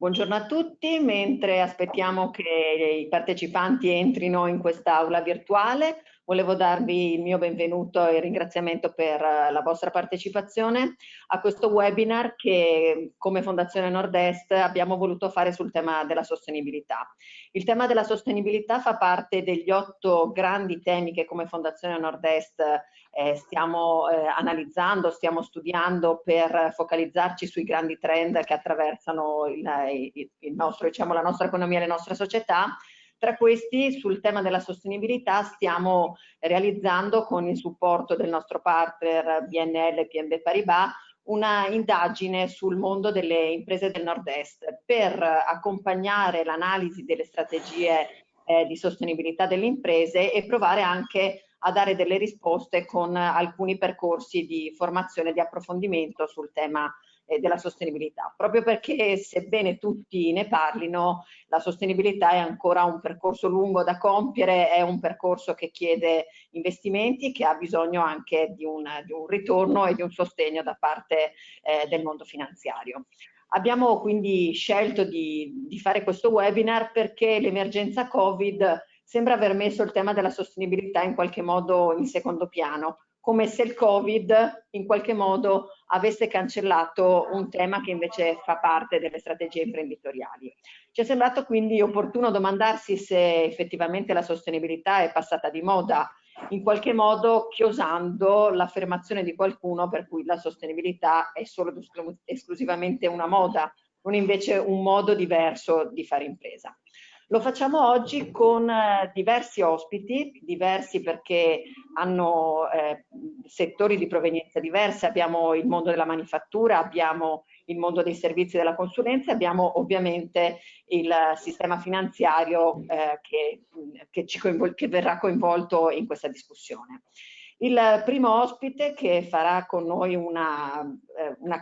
Buongiorno a tutti, mentre aspettiamo che i partecipanti entrino in quest'aula virtuale, volevo darvi il mio benvenuto e il ringraziamento per la vostra partecipazione a questo webinar che come Fondazione Nord-Est abbiamo voluto fare sul tema della sostenibilità. Il tema della sostenibilità fa parte degli 8 grandi temi che come Fondazione Nord-Est stiamo analizzando, stiamo studiando per focalizzarci sui grandi trend che attraversano il nostro, diciamo, la nostra economia e la nostra società. Tra questi, sul tema della sostenibilità, stiamo realizzando con il supporto del nostro partner BNL e BNP Paribas una indagine sul mondo delle imprese del Nord-Est per accompagnare l'analisi delle strategie di sostenibilità delle imprese e provare anche a dare delle risposte con alcuni percorsi di formazione e di approfondimento sul tema della sostenibilità, proprio perché sebbene tutti ne parlino, la sostenibilità è ancora un percorso lungo da compiere, è un percorso che chiede investimenti, che ha bisogno anche di un ritorno e di un sostegno da parte del mondo finanziario. Abbiamo quindi scelto di fare questo webinar perché l'emergenza Covid sembra aver messo il tema della sostenibilità in qualche modo in secondo piano, come se il Covid in qualche modo avesse cancellato un tema che invece fa parte delle strategie imprenditoriali. Ci è sembrato quindi opportuno domandarsi se effettivamente la sostenibilità è passata di moda, in qualche modo chiosando l'affermazione di qualcuno per cui la sostenibilità è solo esclusivamente una moda, non invece un modo diverso di fare impresa. Lo facciamo oggi con diversi ospiti, diversi perché hanno settori di provenienza diverse, abbiamo il mondo della manifattura, abbiamo il mondo dei servizi della consulenza, abbiamo ovviamente il sistema finanziario che verrà coinvolto in questa discussione. Il primo ospite che farà con noi una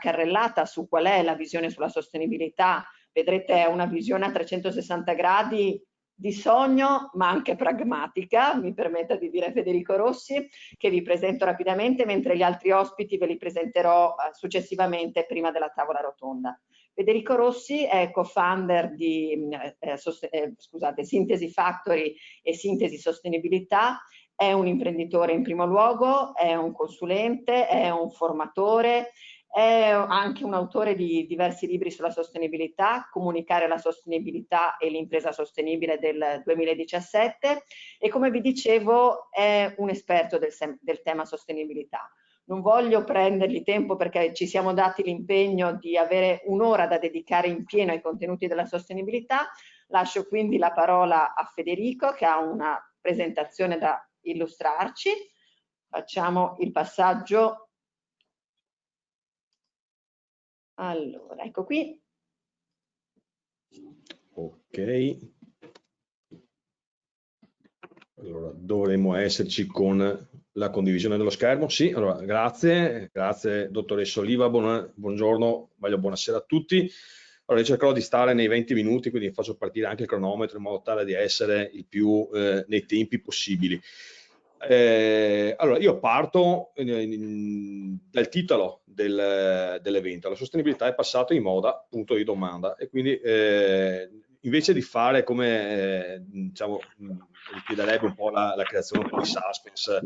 carrellata su qual è la visione sulla sostenibilità, vedrete è una visione a 360 gradi di sogno ma anche pragmatica, mi permetta di dire Federico Rossi, che vi presento rapidamente, mentre gli altri ospiti ve li presenterò successivamente prima della tavola rotonda. Federico Rossi è co-founder di Sintesi Factory e Sintesi Sostenibilità, è un imprenditore in primo luogo, è un consulente, è un formatore, è anche un autore di diversi libri sulla sostenibilità, Comunicare la sostenibilità e l'impresa sostenibile del 2017 e come vi dicevo è un esperto del tema sostenibilità. Non voglio prendergli tempo perché ci siamo dati l'impegno di avere un'ora da dedicare in pieno ai contenuti della sostenibilità. Lascio quindi la parola a Federico che ha una presentazione da illustrarci. Facciamo il passaggio. Allora, ecco qui. Ok. Allora, dovremmo esserci con la condivisione dello schermo. Sì, allora, grazie dottoressa Oliva, buongiorno, buonasera a tutti. Allora, io cercherò di stare nei 20 minuti, quindi faccio partire anche il cronometro in modo tale di essere il più nei tempi possibili. Allora, io parto dal titolo dell'evento. La sostenibilità è passata in moda, punto di domanda, e quindi invece di fare come diciamo richiederebbe un po' la creazione un po' di suspense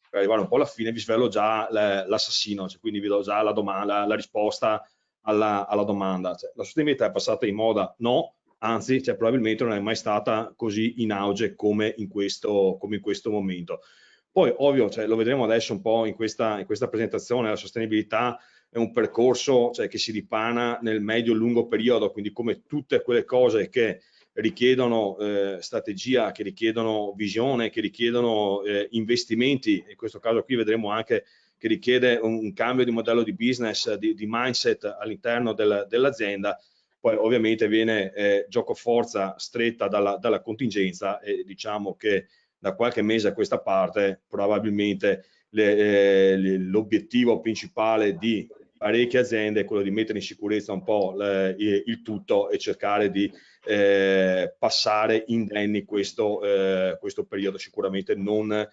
per arrivare un po' alla fine, vi svelo già l'assassino, cioè, quindi vi do già la risposta alla domanda. Cioè, la sostenibilità è passata in moda? No, anzi, cioè, probabilmente non è mai stata così in auge come in questo momento. Poi, ovvio, cioè, lo vedremo adesso un po' in questa presentazione, la sostenibilità è un percorso, cioè, che si dipana nel medio-lungo periodo, quindi come tutte quelle cose che richiedono strategia, che richiedono visione, che richiedono investimenti, in questo caso qui vedremo anche che richiede un cambio di modello di business, di mindset all'interno dell'azienda. Poi ovviamente viene gioco forza stretta dalla contingenza e diciamo che da qualche mese a questa parte probabilmente l'obiettivo principale di parecchie aziende è quello di mettere in sicurezza un po' il tutto e cercare di passare indenni questo periodo sicuramente non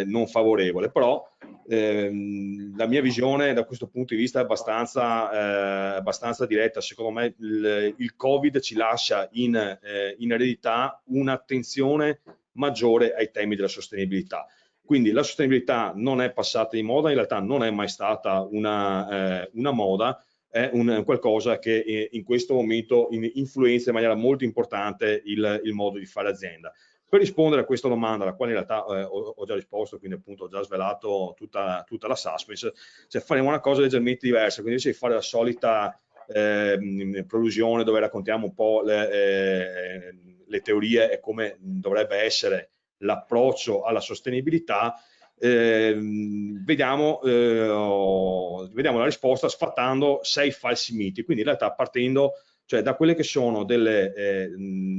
non favorevole, però la mia visione da questo punto di vista è abbastanza diretta. Secondo me il Covid ci lascia in eredità un'attenzione maggiore ai temi della sostenibilità. Quindi la sostenibilità non è passata di moda, in realtà non è mai stata una moda, è un qualcosa che in questo momento influenza in maniera molto importante il modo di fare azienda. Per rispondere a questa domanda, alla quale in realtà ho già risposto, quindi appunto ho già svelato tutta la suspense, cioè faremo una cosa leggermente diversa, quindi invece di fare la solita prolusione dove raccontiamo un po' le teorie e come dovrebbe essere l'approccio alla sostenibilità, vediamo la risposta sfatando 6 falsi miti, quindi in realtà partendo da quelle che sono delle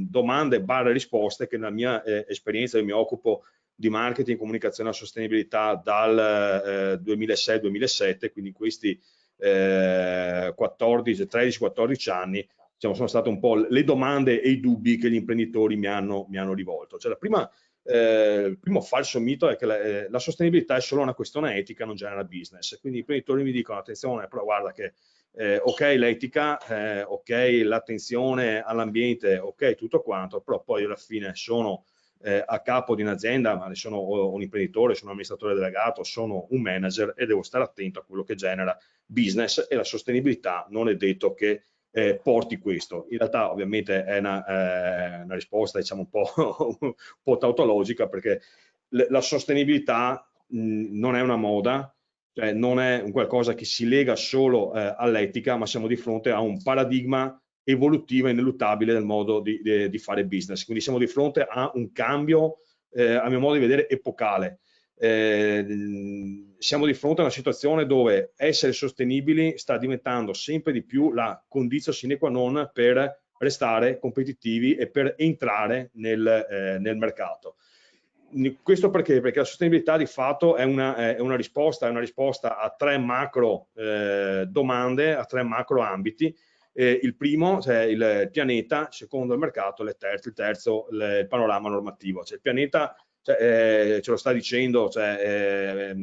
domande / risposte che nella mia esperienza, io mi occupo di marketing e comunicazione alla sostenibilità dal 2006-2007, quindi questi 13-14 anni, diciamo, sono state un po' le domande e i dubbi che gli imprenditori mi hanno rivolto. Cioè, il primo falso mito è che la sostenibilità è solo una questione etica, non genera business. Quindi i imprenditori mi dicono: attenzione, però guarda che ok l'etica, ok l'attenzione all'ambiente, ok tutto quanto, però poi alla fine sono a capo di un'azienda, ma sono un imprenditore, sono un amministratore delegato, sono un manager e devo stare attento a quello che genera business, e la sostenibilità non è detto che porti questo. In realtà ovviamente è una risposta, diciamo, un po' tautologica, perché la sostenibilità non è una moda, cioè non è un qualcosa che si lega solo all'etica, ma siamo di fronte a un paradigma evolutivo e ineluttabile del modo di fare business. Quindi siamo di fronte a un cambio, a mio modo di vedere, epocale. Siamo di fronte a una situazione dove essere sostenibili sta diventando sempre di più la condizio sine qua non per restare competitivi e per entrare nel mercato. Questo perché? Perché la sostenibilità di fatto è una risposta a 3 macro domande, a 3 macro ambiti. Il primo, cioè il pianeta, secondo il mercato, il terzo il panorama normativo. Cioè il pianeta ce lo sta dicendo, ce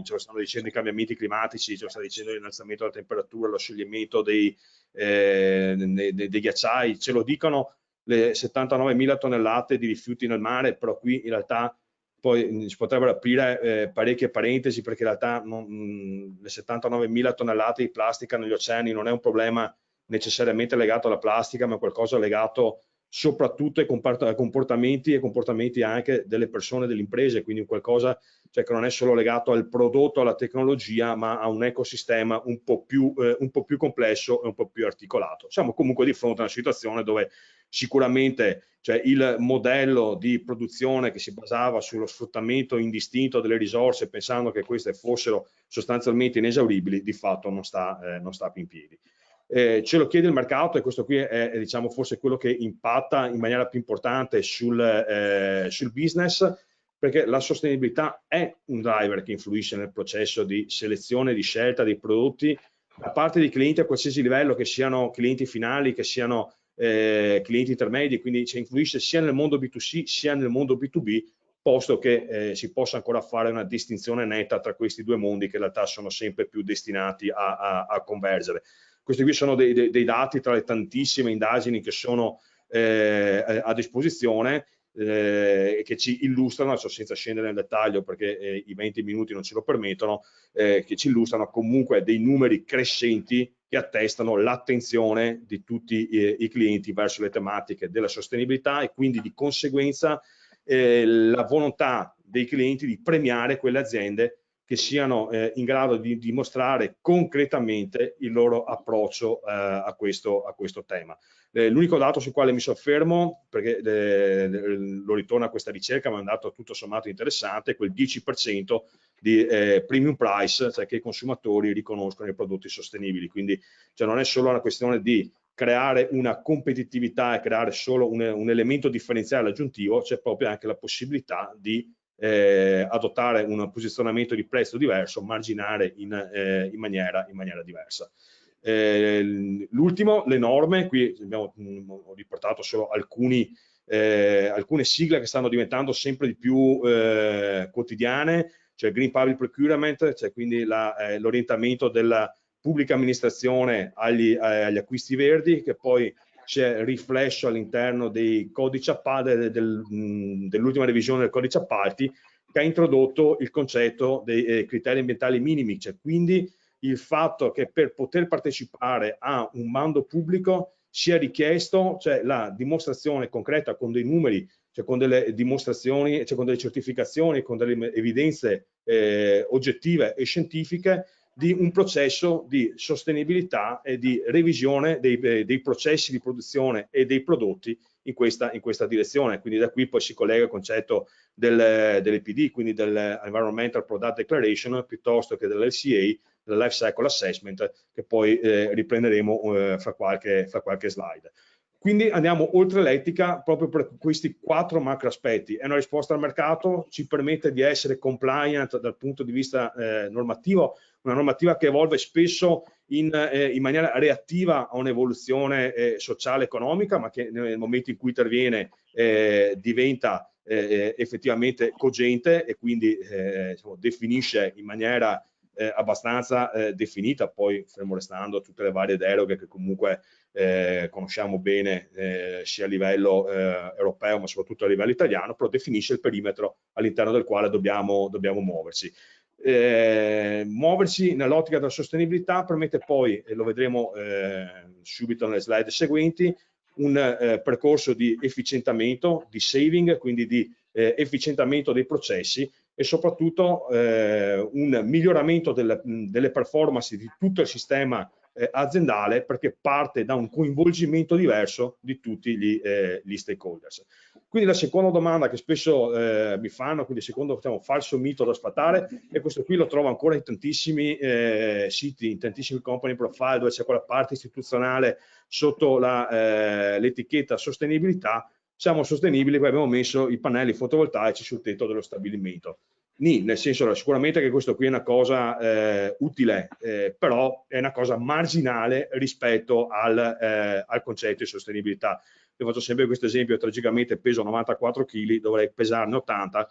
lo stanno dicendo i cambiamenti climatici, ce lo sta dicendo l'innalzamento della temperatura, lo scioglimento dei ghiacciai, ce lo dicono le 79.000 tonnellate di rifiuti nel mare, però qui in realtà poi si potrebbero aprire parecchie parentesi, perché in realtà le 79.000 tonnellate di plastica negli oceani non è un problema necessariamente legato alla plastica, ma qualcosa legato soprattutto ai comportamenti anche delle persone, delle imprese, quindi qualcosa che non è solo legato al prodotto, alla tecnologia, ma a un ecosistema un po' più complesso e un po' più articolato. Siamo comunque di fronte a una situazione dove sicuramente il modello di produzione che si basava sullo sfruttamento indistinto delle risorse, pensando che queste fossero sostanzialmente inesauribili, di fatto non sta più in piedi. Ce lo chiede il mercato, e questo qui è diciamo, forse quello che impatta in maniera più importante sul business, perché la sostenibilità è un driver che influisce nel processo di selezione, di scelta dei prodotti da parte dei clienti a qualsiasi livello, che siano clienti finali, che siano clienti intermedi, quindi influisce sia nel mondo B2C sia nel mondo B2B, posto che si possa ancora fare una distinzione netta tra questi due mondi, che in realtà sono sempre più destinati a convergere. Questi qui sono dei dati tra le tantissime indagini che sono a disposizione, che ci illustrano, senza scendere nel dettaglio perché i 20 minuti non ce lo permettono, che ci illustrano comunque dei numeri crescenti che attestano l'attenzione di tutti i clienti verso le tematiche della sostenibilità, e quindi di conseguenza la volontà dei clienti di premiare quelle aziende che siano in grado di dimostrare concretamente il loro approccio a questo tema. L'unico dato sul quale mi soffermo, perché lo ritorna a questa ricerca, ma è un dato tutto sommato interessante, è quel 10% di premium price, cioè che i consumatori riconoscono i prodotti sostenibili. Quindi non è solo una questione di creare una competitività e creare solo un elemento differenziale aggiuntivo, c'è proprio anche la possibilità di adottare un posizionamento di prezzo diverso, marginare in maniera diversa. L'ultimo, le norme. Qui ho riportato solo alcuni alcune sigle che stanno diventando sempre di più quotidiane, cioè Green Public Procurement, cioè quindi l'orientamento della pubblica amministrazione agli acquisti verdi, che poi si è riflesso all'interno dei codici appalti, dell'ultima revisione del codice appalti, che ha introdotto il concetto dei criteri ambientali minimi, cioè quindi il fatto che per poter partecipare a un bando pubblico sia richiesto, cioè la dimostrazione concreta con dei numeri, cioè con delle dimostrazioni, cioè con delle certificazioni, con delle evidenze oggettive e scientifiche di un processo di sostenibilità e di revisione dei processi di produzione e dei prodotti in questa direzione. Quindi da qui poi si collega il concetto dell'EPD, quindi dell'Environmental Product Declaration, piuttosto che dell'LCA, del Life Cycle Assessment, che poi riprenderemo fra qualche slide. Quindi andiamo oltre l'etica proprio per questi 4 macro aspetti. È una risposta al mercato, ci permette di essere compliant dal punto di vista normativo, una normativa che evolve spesso in maniera reattiva a un'evoluzione sociale e economica, ma che nel momento in cui interviene diventa effettivamente cogente e quindi diciamo, definisce in maniera abbastanza definita, poi fermo restando tutte le varie deroghe che comunque conosciamo bene sia a livello europeo ma soprattutto a livello italiano, però definisce il perimetro all'interno del quale dobbiamo muoversi. Muoversi nell'ottica della sostenibilità permette poi, e lo vedremo subito nelle slide seguenti, un percorso di efficientamento, di saving, quindi di efficientamento dei processi e soprattutto un miglioramento delle performance di tutto il sistema aziendale, perché parte da un coinvolgimento diverso di tutti gli stakeholders. Quindi la seconda domanda che spesso mi fanno, quindi il secondo falso mito da sfatare, e questo qui lo trovo ancora in tantissimi siti, in tantissimi company profile dove c'è quella parte istituzionale sotto l'etichetta sostenibilità. Siamo sostenibili, poi abbiamo messo i pannelli fotovoltaici sul tetto dello stabilimento. Nel senso, sicuramente che questo qui è una cosa utile, però è una cosa marginale rispetto al concetto di sostenibilità. Io faccio sempre questo esempio: tragicamente peso 94 kg, dovrei pesarne 80,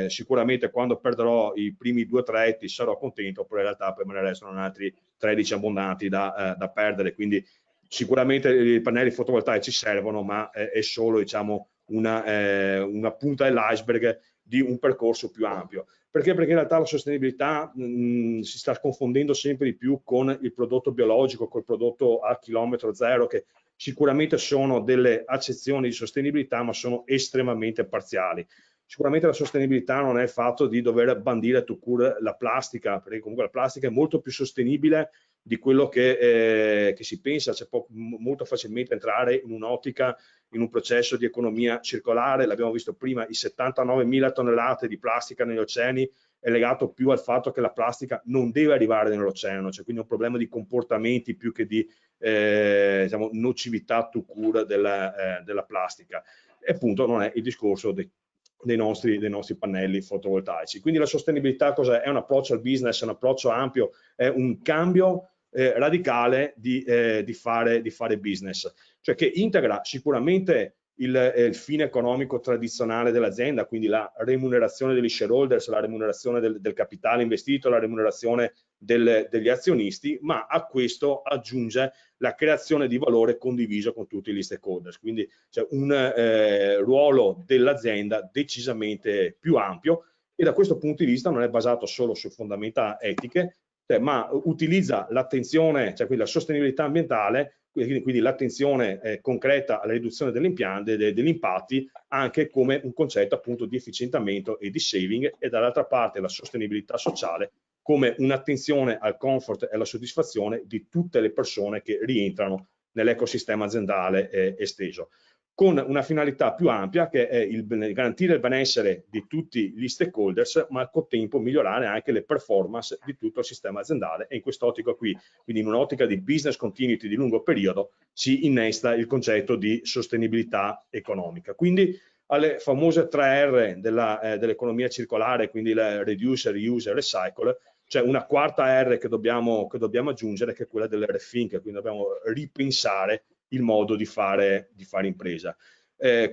sicuramente quando perderò i primi 2 tretti sarò contento, però in realtà poi me ne restano altri 13 abbondanti da perdere, quindi sicuramente i pannelli fotovoltaici servono, ma è solo, diciamo, una punta dell'iceberg di un percorso più ampio. Perché? Perché in realtà la sostenibilità si sta confondendo sempre di più con il prodotto biologico, col prodotto a chilometro zero, che sicuramente sono delle accezioni di sostenibilità, ma sono estremamente parziali. Sicuramente la sostenibilità non è il fatto di dover bandire tout court la plastica, perché comunque la plastica è molto più sostenibile di quello che si pensa. C'è molto facilmente entrare in un'ottica, in un processo di economia circolare. L'abbiamo visto prima, i 79.000 tonnellate di plastica negli oceani è legato più al fatto che la plastica non deve arrivare nell'oceano, cioè quindi è un problema di comportamenti più che di diciamo, nocività tout court della plastica. E appunto non è il discorso dei nostri pannelli fotovoltaici. Quindi la sostenibilità cos'è? È un approccio al business, è un approccio ampio, è un cambio radicale di fare business, cioè che integra sicuramente il fine economico tradizionale dell'azienda, quindi la remunerazione degli shareholders, la remunerazione del capitale investito, la remunerazione degli azionisti, ma a questo aggiunge la creazione di valore condiviso con tutti gli stakeholders, quindi c'è un ruolo dell'azienda decisamente più ampio, e da questo punto di vista non è basato solo su fondamenta etiche, ma utilizza l'attenzione, cioè quindi la sostenibilità ambientale, quindi l'attenzione concreta alla riduzione degli impatti, anche come un concetto appunto di efficientamento e di saving, e dall'altra parte la sostenibilità sociale come un'attenzione al comfort e alla soddisfazione di tutte le persone che rientrano nell'ecosistema aziendale esteso, con una finalità più ampia, che è garantire il benessere di tutti gli stakeholders, ma al contempo migliorare anche le performance di tutto il sistema aziendale. E in quest'ottica qui, quindi in un'ottica di business continuity di lungo periodo, si innesta il concetto di sostenibilità economica. Quindi alle famose 3R dell'economia circolare, quindi la reduce, reuse e recycle, c'è una quarta R che dobbiamo aggiungere, che è quella del rethink, quindi dobbiamo ripensare il modo di fare impresa.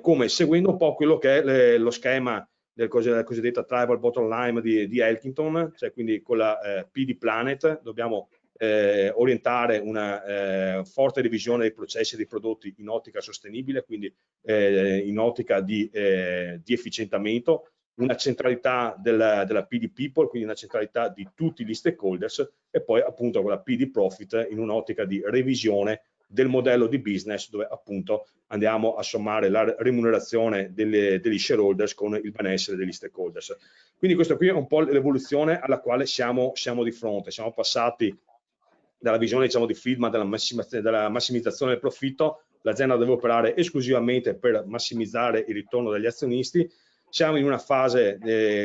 come seguendo un po' quello che è lo schema del cosiddetta Tribal Bottom Line di Elkington, cioè quindi con la PD Planet dobbiamo orientare una forte revisione dei processi e dei prodotti in ottica sostenibile, quindi in ottica di efficientamento, una centralità della PD People, quindi una centralità di tutti gli stakeholders, e poi appunto quella PD Profit in un'ottica di revisione del modello di business, dove appunto andiamo a sommare la remunerazione degli shareholders con il benessere degli stakeholders. Quindi questo qui è un po' l'evoluzione alla quale siamo di fronte. Siamo passati dalla visione, diciamo, di Friedman della massimizzazione del profitto. L'azienda deve operare esclusivamente per massimizzare il ritorno degli azionisti. Siamo in una fase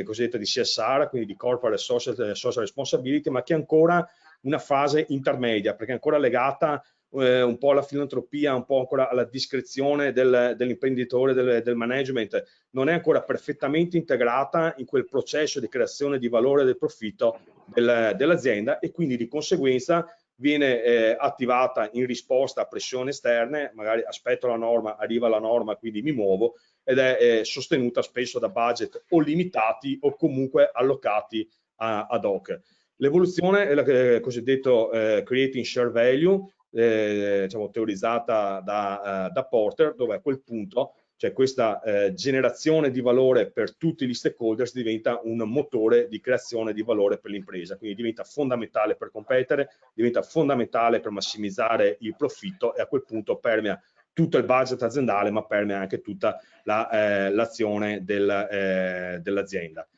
cosiddetta di CSR, quindi di Corporate Social Responsibility, ma che è ancora una fase intermedia, perché è ancora legata un po' alla filantropia, un po' ancora alla discrezione dell'imprenditore, del management, non è ancora perfettamente integrata in quel processo di creazione di valore del profitto dell'azienda, e quindi di conseguenza viene attivata in risposta a pressioni esterne, magari aspetto la norma, arriva la norma, quindi mi muovo, ed è sostenuta spesso da budget o limitati o comunque allocati ad hoc. L'evoluzione è il cosiddetto creating share value, diciamo, teorizzata da Porter, dove a quel punto, cioè, questa generazione di valore per tutti gli stakeholders diventa un motore di creazione di valore per l'impresa, quindi diventa fondamentale per competere, diventa fondamentale per massimizzare il profitto, e a quel punto permea tutto il budget aziendale, ma permea anche tutta l'azione dell'azienda.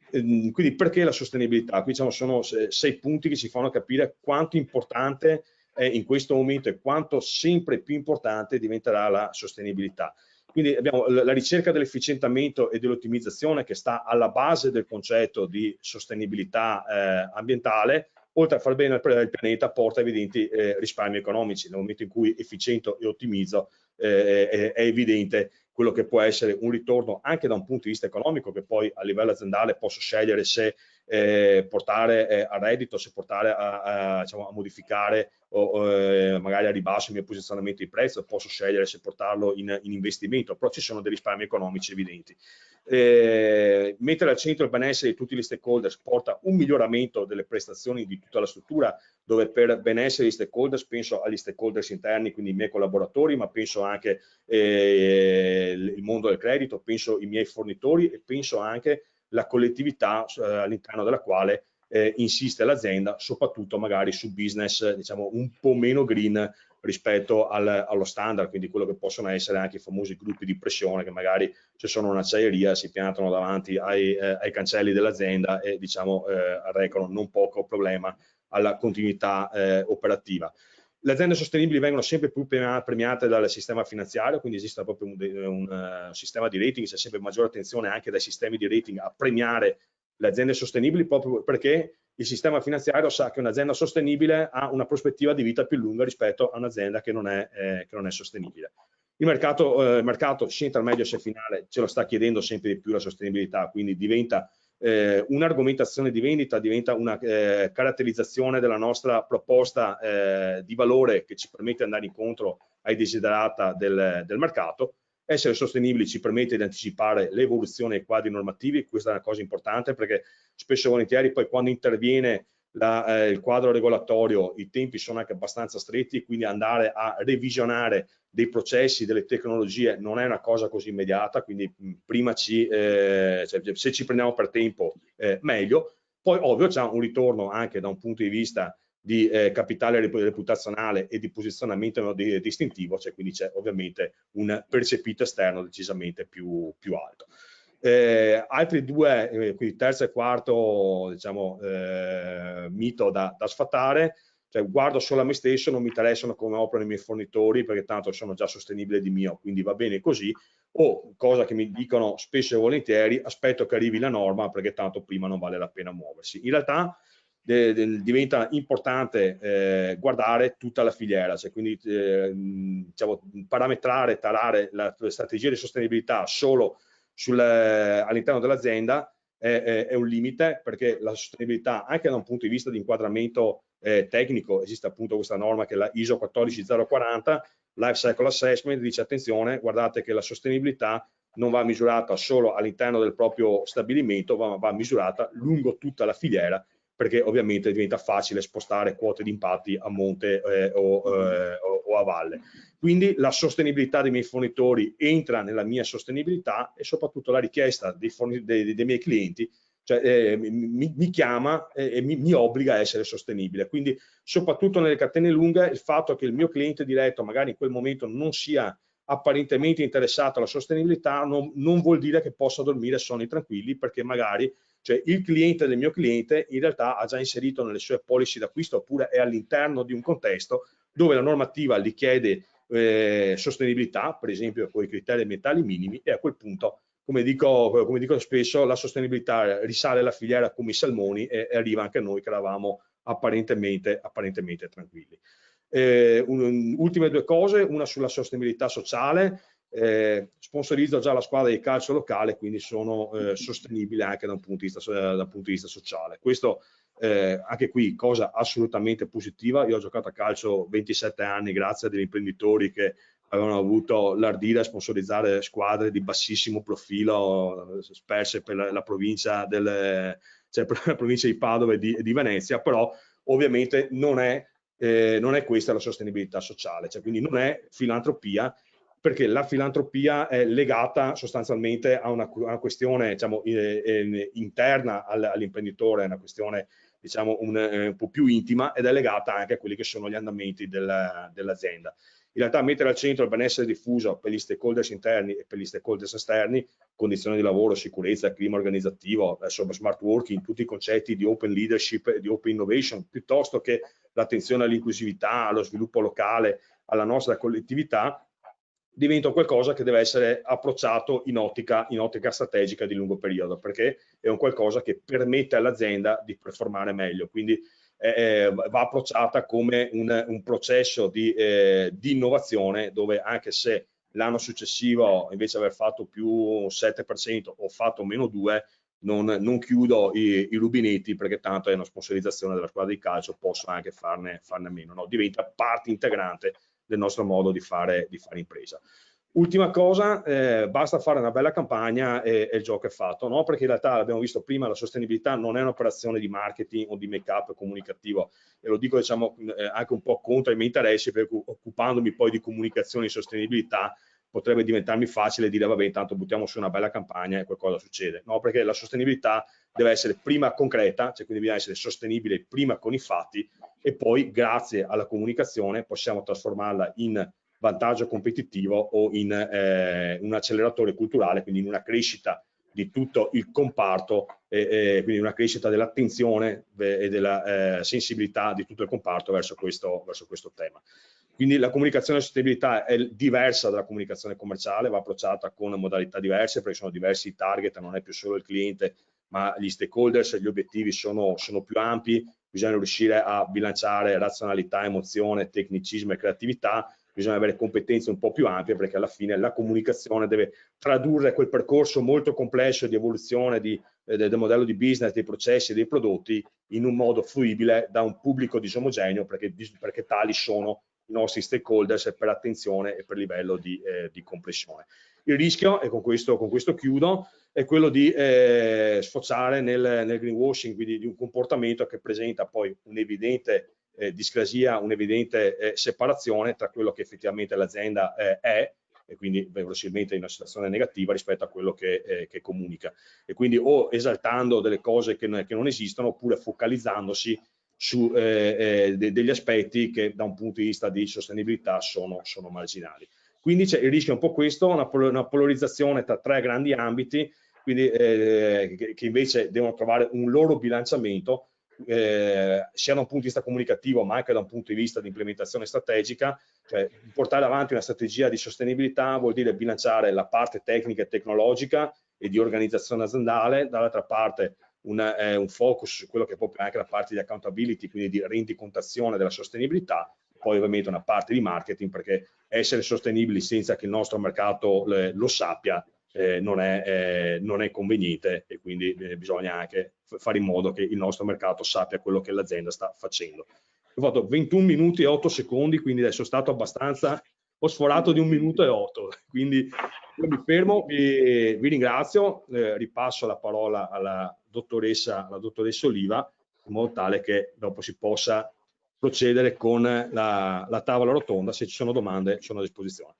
Quindi perché la sostenibilità? Qui diciamo, sono 6 punti che ci fanno capire quanto importante è in questo momento e quanto sempre più importante diventerà la sostenibilità. Quindi abbiamo la ricerca dell'efficientamento e dell'ottimizzazione che sta alla base del concetto di sostenibilità ambientale. Oltre a far bene al pianeta, porta evidenti risparmi economici. Nel momento in cui efficiento e ottimizzo, è evidente quello che può essere un ritorno anche da un punto di vista economico, che poi a livello aziendale posso scegliere se portare a reddito, se portare diciamo, a modificare o magari a ribasso il mio posizionamento di prezzo, posso scegliere se portarlo in investimento, però ci sono dei risparmi economici evidenti. Mettere al centro il benessere di tutti gli stakeholders porta un miglioramento delle prestazioni di tutta la struttura, dove per benessere degli stakeholders penso agli stakeholders interni, quindi i miei collaboratori, ma penso anche il mondo del credito, penso ai miei fornitori e penso anche alla collettività all'interno della quale insiste l'azienda, soprattutto magari su business, diciamo, un po' meno green rispetto allo standard, quindi quello che possono essere anche i famosi gruppi di pressione che magari, se sono un'acciaieria, si piantano davanti ai cancelli dell'azienda e, diciamo, arrecano non poco problema alla continuità operativa. Le aziende sostenibili vengono sempre più premiate dal sistema finanziario, quindi esiste proprio un sistema di rating, c'è sempre maggiore attenzione anche dai sistemi di rating a premiare le aziende sostenibili, proprio perché il sistema finanziario sa che un'azienda sostenibile ha una prospettiva di vita più lunga rispetto a un'azienda che non è sostenibile. Il mercato sia intermedio sia finale ce lo sta chiedendo sempre di più la sostenibilità, quindi diventa un'argomentazione di vendita, diventa una caratterizzazione della nostra proposta di valore che ci permette di andare incontro ai desiderata del mercato. Essere sostenibili ci permette di anticipare l'evoluzione dei quadri normativi, questa è una cosa importante, perché spesso e volentieri poi quando interviene il quadro regolatorio i tempi sono anche abbastanza stretti, quindi andare a revisionare dei processi, delle tecnologie non è una cosa così immediata, quindi prima se ci prendiamo per tempo meglio. Poi ovvio c'è un ritorno anche da un punto di vista di capitale reputazionale e di posizionamento distintivo, cioè quindi c'è ovviamente un percepito esterno decisamente più alto. Altri due, quindi terzo e quarto, diciamo, mito da sfatare, cioè guardo solo a me stesso, non mi interessano come operano i miei fornitori perché tanto sono già sostenibile di mio, quindi va bene così, o cosa che mi dicono spesso e volentieri, aspetto che arrivi la norma perché tanto prima non vale la pena muoversi. In realtà diventa importante guardare tutta la filiera, cioè quindi diciamo, parametrare, tarare la strategia di sostenibilità solo all'interno dell'azienda è un limite, perché la sostenibilità, anche da un punto di vista di inquadramento tecnico, esiste appunto questa norma che è la ISO 14040, life cycle assessment, dice attenzione, guardate che la sostenibilità non va misurata solo all'interno del proprio stabilimento, ma va misurata lungo tutta la filiera, perché ovviamente diventa facile spostare quote di impatti a monte o a valle. Quindi la sostenibilità dei miei fornitori entra nella mia sostenibilità, e soprattutto la richiesta dei miei clienti, cioè, mi chiama e mi obbliga a essere sostenibile. Quindi soprattutto nelle catene lunghe, il fatto che il mio cliente diretto magari in quel momento non sia apparentemente interessato alla sostenibilità non vuol dire che possa dormire sonni tranquilli, perché magari, cioè, il cliente del mio cliente in realtà ha già inserito nelle sue policy d'acquisto, oppure è all'interno di un contesto dove la normativa gli chiede sostenibilità, per esempio con i criteri ambientali minimi, e a quel punto, come dico spesso, la sostenibilità risale alla filiera come i salmoni e arriva anche a noi che eravamo apparentemente tranquilli. Ultime due cose, una sulla sostenibilità sociale. Sponsorizzo già la squadra di calcio locale, quindi sono sostenibile anche da un punto di vista sociale. Questo anche qui cosa assolutamente positiva. Io ho giocato a calcio 27 anni grazie a degli imprenditori che avevano avuto l'ardire a sponsorizzare squadre di bassissimo profilo sperse per la provincia, per la provincia di Padova e di Venezia, però ovviamente non è questa la sostenibilità sociale, cioè, quindi non è filantropia, perché la filantropia è legata sostanzialmente a una questione, diciamo, interna all'imprenditore, è una questione, diciamo, un po' più intima, ed è legata anche a quelli che sono gli andamenti dell'azienda. In realtà mettere al centro il benessere diffuso per gli stakeholders interni e per gli stakeholders esterni, condizioni di lavoro, sicurezza, clima organizzativo, smart working, tutti i concetti di open leadership e di open innovation, piuttosto che l'attenzione all'inclusività, allo sviluppo locale, alla nostra collettività, diventa qualcosa che deve essere approcciato in ottica strategica di lungo periodo, perché è un qualcosa che permette all'azienda di performare meglio. Quindi va approcciata come un processo di innovazione, dove anche se l'anno successivo invece di aver fatto più 7% o fatto meno 2%, non chiudo i rubinetti, perché tanto è una sponsorizzazione della squadra di calcio, posso anche farne meno, no? Diventa parte integrante del nostro modo di fare impresa. Ultima cosa, basta fare una bella campagna e il gioco è fatto, no? Perché in realtà, l'abbiamo visto prima, la sostenibilità non è un'operazione di marketing o di make-up comunicativo, e lo dico, diciamo, anche un po' contro i miei interessi, perché occupandomi poi di comunicazione e sostenibilità potrebbe diventarmi facile dire vabbè, intanto buttiamo su una bella campagna e qualcosa succede. No, perché la sostenibilità deve essere prima concreta, cioè quindi bisogna essere sostenibile prima con i fatti, e poi grazie alla comunicazione possiamo trasformarla in vantaggio competitivo o in un acceleratore culturale, quindi in una crescita di tutto il comparto, quindi una crescita dell'attenzione e della sensibilità di tutto il comparto verso questo tema. Quindi la comunicazione di sostenibilità è diversa dalla comunicazione commerciale, va approcciata con modalità diverse, perché sono diversi i target, non è più solo il cliente, ma gli stakeholders, gli obiettivi sono più ampi, bisogna riuscire a bilanciare razionalità, emozione, tecnicismo e creatività, bisogna avere competenze un po' più ampie, perché alla fine la comunicazione deve tradurre quel percorso molto complesso di evoluzione del modello di business, dei processi e dei prodotti in un modo fruibile da un pubblico disomogeneo, perché tali sono i nostri stakeholders per attenzione e per livello di compressione. Il rischio, e con questo chiudo, è quello di sfociare nel greenwashing, quindi di un comportamento che presenta poi un'evidente discrasia, un'evidente separazione tra quello che effettivamente l'azienda è, e quindi verosimilmente in una situazione negativa rispetto a quello che comunica, e quindi o esaltando delle cose che non esistono, oppure focalizzandosi su degli aspetti che da un punto di vista di sostenibilità sono marginali. Quindi il rischio è un po' questo, una polarizzazione tra tre grandi ambiti, quindi, che invece devono trovare un loro bilanciamento, sia da un punto di vista comunicativo ma anche da un punto di vista di implementazione strategica. Cioè, portare avanti una strategia di sostenibilità vuol dire bilanciare la parte tecnica e tecnologica e di organizzazione aziendale, dall'altra parte un focus su quello che è proprio anche la parte di accountability, quindi di rendicontazione della sostenibilità, poi ovviamente una parte di marketing, perché essere sostenibili senza che il nostro mercato lo sappia non è conveniente, e quindi bisogna anche fare in modo che il nostro mercato sappia quello che l'azienda sta facendo. Ho fatto 21 minuti e 8 secondi, quindi adesso sono stato abbastanza ho sforato di 1 minuto e 8, quindi io mi fermo, vi ringrazio, ripasso la parola alla dottoressa Oliva, in modo tale che dopo si possa procedere con la tavola rotonda. Se ci sono domande sono a disposizione.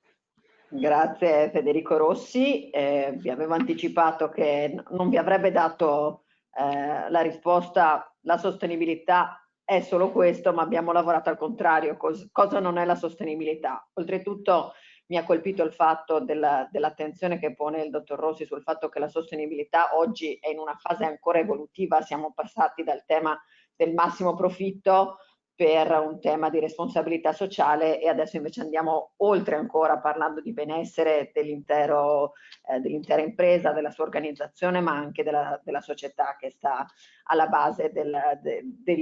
Grazie Federico Rossi, vi avevo anticipato che non vi avrebbe dato la risposta, la sostenibilità è solo questo, ma abbiamo lavorato al contrario, cosa non è la sostenibilità. Oltretutto mi ha colpito il fatto dell'attenzione che pone il dottor Rossi sul fatto che la sostenibilità oggi è in una fase ancora evolutiva, siamo passati dal tema del massimo profitto per un tema di responsabilità sociale e adesso invece andiamo oltre ancora parlando di benessere dell'intera impresa, della sua organizzazione, ma anche della società che sta alla base del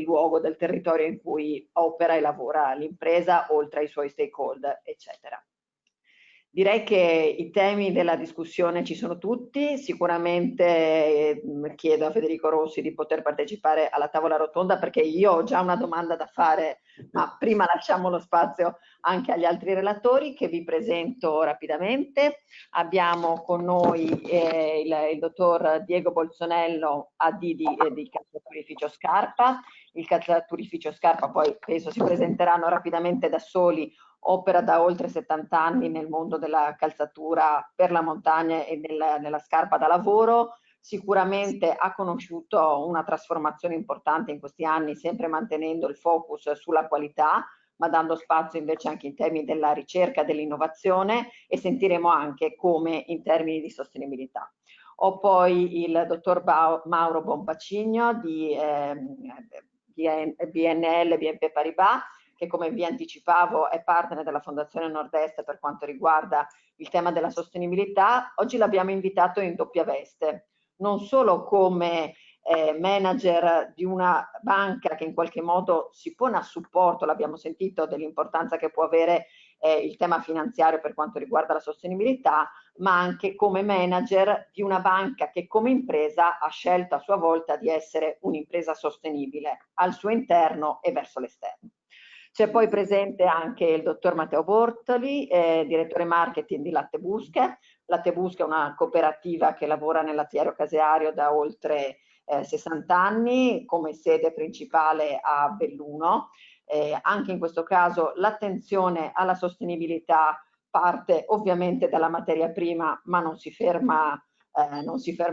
luogo, del territorio in cui opera e lavora l'impresa, oltre ai suoi stakeholder, eccetera. Direi che i temi della discussione ci sono tutti, sicuramente chiedo a Federico Rossi di poter partecipare alla tavola rotonda perché io ho già una domanda da fare, ma prima lasciamo lo spazio anche agli altri relatori che vi presento rapidamente. Abbiamo con noi il dottor Diego Bolzonello, AD di Calzaturificio Scarpa. Il Calzaturificio Scarpa poi penso si presenteranno rapidamente da soli, opera da oltre 70 anni nel mondo della calzatura per la montagna e nella scarpa da lavoro. Sicuramente ha conosciuto una trasformazione importante in questi anni, sempre mantenendo il focus sulla qualità, ma dando spazio invece anche in termini della ricerca e dell'innovazione, e sentiremo anche come in termini di sostenibilità. Ho poi il dottor Mauro Bombacigno di BNL BNP Paribas, che come vi anticipavo è partner della Fondazione Nord-Est per quanto riguarda il tema della sostenibilità. Oggi l'abbiamo invitato in doppia veste, non solo come manager di una banca che in qualche modo si pone a supporto, l'abbiamo sentito, dell'importanza che può avere il tema finanziario per quanto riguarda la sostenibilità, ma anche come manager di una banca che come impresa ha scelto a sua volta di essere un'impresa sostenibile al suo interno e verso l'esterno. C'è poi presente anche il dottor Matteo Bortoli, direttore marketing di Latte Busche. Latte Busche è una cooperativa che lavora nel lattiero caseario da oltre 60 anni, come sede principale a Belluno. Anche in questo caso l'attenzione alla sostenibilità parte ovviamente dalla materia prima, ma non si ferma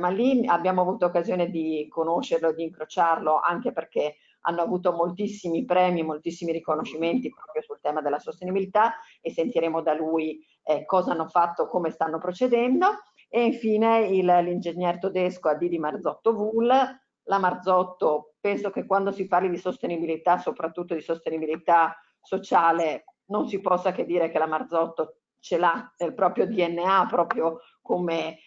lì. Abbiamo avuto occasione di conoscerlo e di incrociarlo anche perché hanno avuto moltissimi premi, moltissimi riconoscimenti proprio sul tema della sostenibilità e sentiremo da lui cosa hanno fatto, come stanno procedendo. E infine l'ingegner tedesco AD di Marzotto Wool. La Marzotto, penso che quando si parli di sostenibilità, soprattutto di sostenibilità sociale, non si possa che dire che la Marzotto ce l'ha nel proprio DNA, proprio come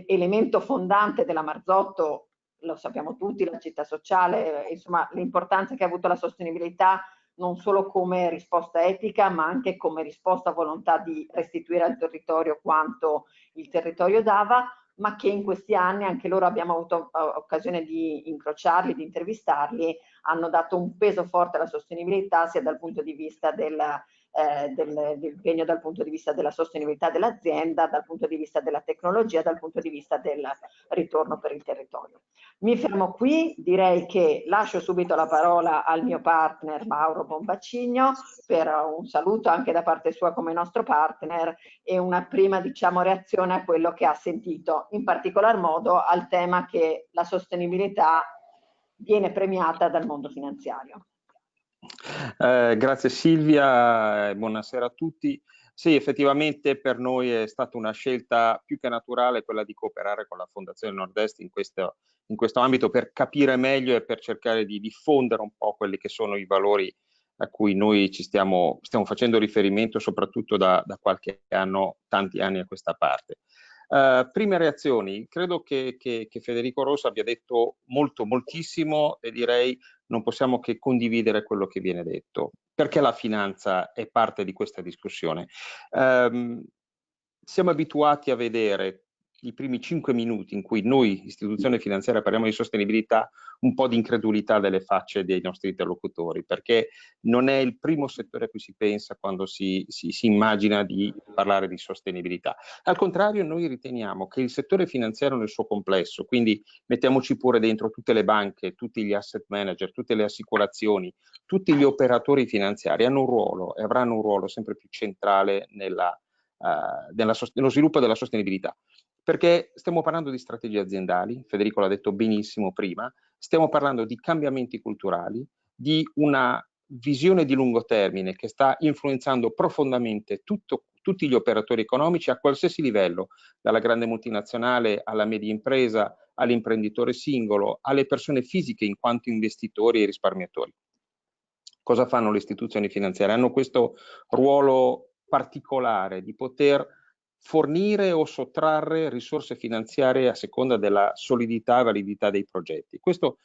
elemento fondante della Marzotto. Lo sappiamo tutti, la città sociale, insomma l'importanza che ha avuto la sostenibilità non solo come risposta etica, ma anche come risposta a volontà di restituire al territorio quanto il territorio dava, ma che in questi anni anche loro abbiamo avuto occasione di incrociarli, di intervistarli, hanno dato un peso forte alla sostenibilità sia dal punto di vista dell'impegno dal punto di vista della sostenibilità dell'azienda, dal punto di vista della tecnologia, dal punto di vista del ritorno per il territorio. Mi fermo qui, direi che lascio subito la parola al mio partner Mauro Bombacigno per un saluto anche da parte sua come nostro partner e una prima reazione a quello che ha sentito, in particolar modo al tema che la sostenibilità viene premiata dal mondo finanziario. Grazie Silvia, buonasera a tutti. Sì, effettivamente per noi è stata una scelta più che naturale quella di cooperare con la Fondazione Nord-Est in questo ambito per capire meglio e per cercare di diffondere un po' quelli che sono i valori a cui noi stiamo facendo riferimento soprattutto da qualche anno, tanti anni a questa parte. Prime reazioni, credo che Federico Rossi abbia detto moltissimo e direi non possiamo che condividere quello che viene detto, perché la finanza è parte di questa discussione. Siamo abituati a vedere i primi 5 minuti in cui noi, istituzione finanziaria, parliamo di sostenibilità, un po' di incredulità delle facce dei nostri interlocutori, perché non è il primo settore a cui si pensa quando si immagina di parlare di sostenibilità. Al contrario, noi riteniamo che il settore finanziario nel suo complesso, quindi mettiamoci pure dentro tutte le banche, tutti gli asset manager, tutte le assicurazioni, tutti gli operatori finanziari hanno un ruolo e avranno un ruolo sempre più centrale nello sviluppo della sostenibilità. Perché stiamo parlando di strategie aziendali, Federico l'ha detto benissimo prima, stiamo parlando di cambiamenti culturali, di una visione di lungo termine che sta influenzando profondamente tutti gli operatori economici a qualsiasi livello, dalla grande multinazionale alla media impresa, all'imprenditore singolo, alle persone fisiche in quanto investitori e risparmiatori. Cosa fanno le istituzioni finanziarie? Hanno questo ruolo particolare di poter fornire o sottrarre risorse finanziarie a seconda della solidità e validità dei progetti. Questo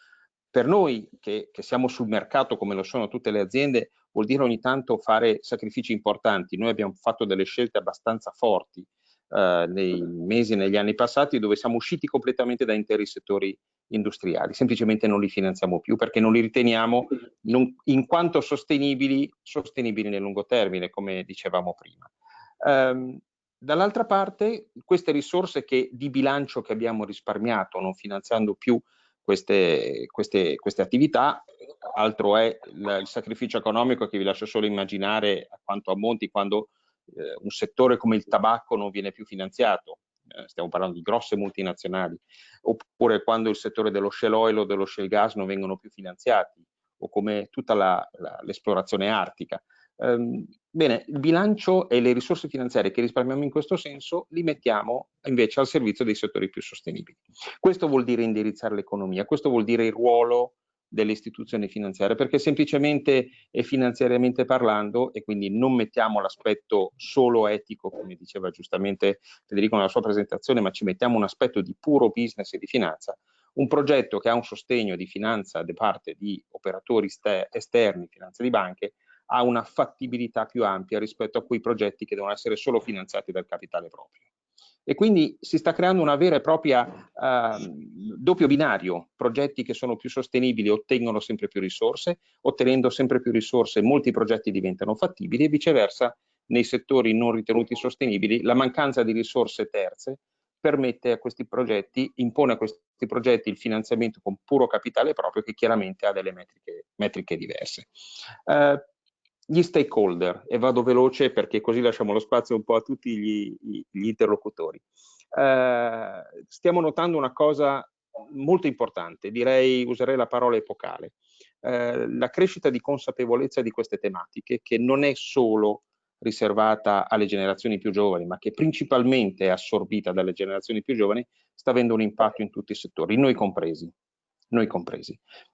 per noi che siamo sul mercato come lo sono tutte le aziende vuol dire ogni tanto fare sacrifici importanti. Noi abbiamo fatto delle scelte abbastanza forti nei mesi e negli anni passati dove siamo usciti completamente da interi settori industriali, semplicemente non li finanziamo più perché non li riteniamo in quanto sostenibili nel lungo termine, come dicevamo prima. Dall'altra parte, queste risorse di bilancio che abbiamo risparmiato, non finanziando più queste attività, altro è il sacrificio economico che vi lascio solo immaginare a quanto ammonti quando un settore come il tabacco non viene più finanziato, stiamo parlando di grosse multinazionali, oppure quando il settore dello shale oil o dello shale gas non vengono più finanziati, o come tutta l'esplorazione artica. Bene, il bilancio e le risorse finanziarie che risparmiamo in questo senso li mettiamo invece al servizio dei settori più sostenibili. Questo vuol dire indirizzare l'economia, questo vuol dire il ruolo delle istituzioni finanziarie, perché semplicemente e finanziariamente parlando, e quindi non mettiamo l'aspetto solo etico, come diceva giustamente Federico nella sua presentazione, ma ci mettiamo un aspetto di puro business e di finanza, un progetto che ha un sostegno di finanza da parte di operatori esterni, finanza di banche, ha una fattibilità più ampia rispetto a quei progetti che devono essere solo finanziati dal capitale proprio. E quindi si sta creando una vera e propria doppio binario, progetti che sono più sostenibili ottengono sempre più risorse, ottenendo sempre più risorse molti progetti diventano fattibili e viceversa nei settori non ritenuti sostenibili la mancanza di risorse terze permette a questi progetti, impone a questi progetti il finanziamento con puro capitale proprio che chiaramente ha delle metriche diverse. Gli stakeholder, e vado veloce perché così lasciamo lo spazio un po' a tutti gli interlocutori. Stiamo notando una cosa molto importante, userei la parola epocale, la crescita di consapevolezza di queste tematiche che non è solo riservata alle generazioni più giovani, ma che principalmente è assorbita dalle generazioni più giovani, sta avendo un impatto in tutti i settori, noi compresi.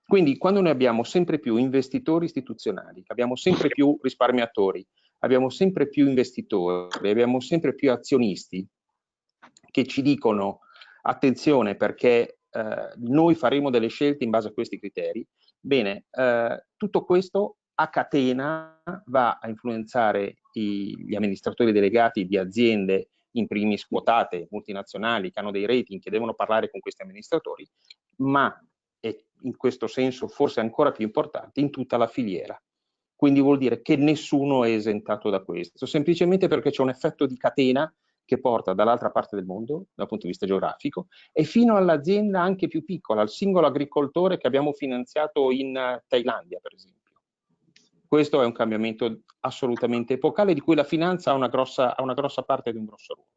Quindi quando noi abbiamo sempre più investitori istituzionali, abbiamo sempre più risparmiatori, abbiamo sempre più investitori, abbiamo sempre più azionisti che ci dicono attenzione perché noi faremo delle scelte in base a questi criteri, bene, tutto questo a catena va a influenzare gli amministratori delegati di aziende in primis quotate, multinazionali, che hanno dei rating, che devono parlare con questi amministratori, ma e in questo senso forse ancora più importante, in tutta la filiera. Quindi vuol dire che nessuno è esentato da questo, semplicemente perché c'è un effetto di catena che porta dall'altra parte del mondo, dal punto di vista geografico, e fino all'azienda anche più piccola, al singolo agricoltore che abbiamo finanziato in Thailandia, per esempio. Questo è un cambiamento assolutamente epocale di cui la finanza ha una grossa parte di un grosso ruolo.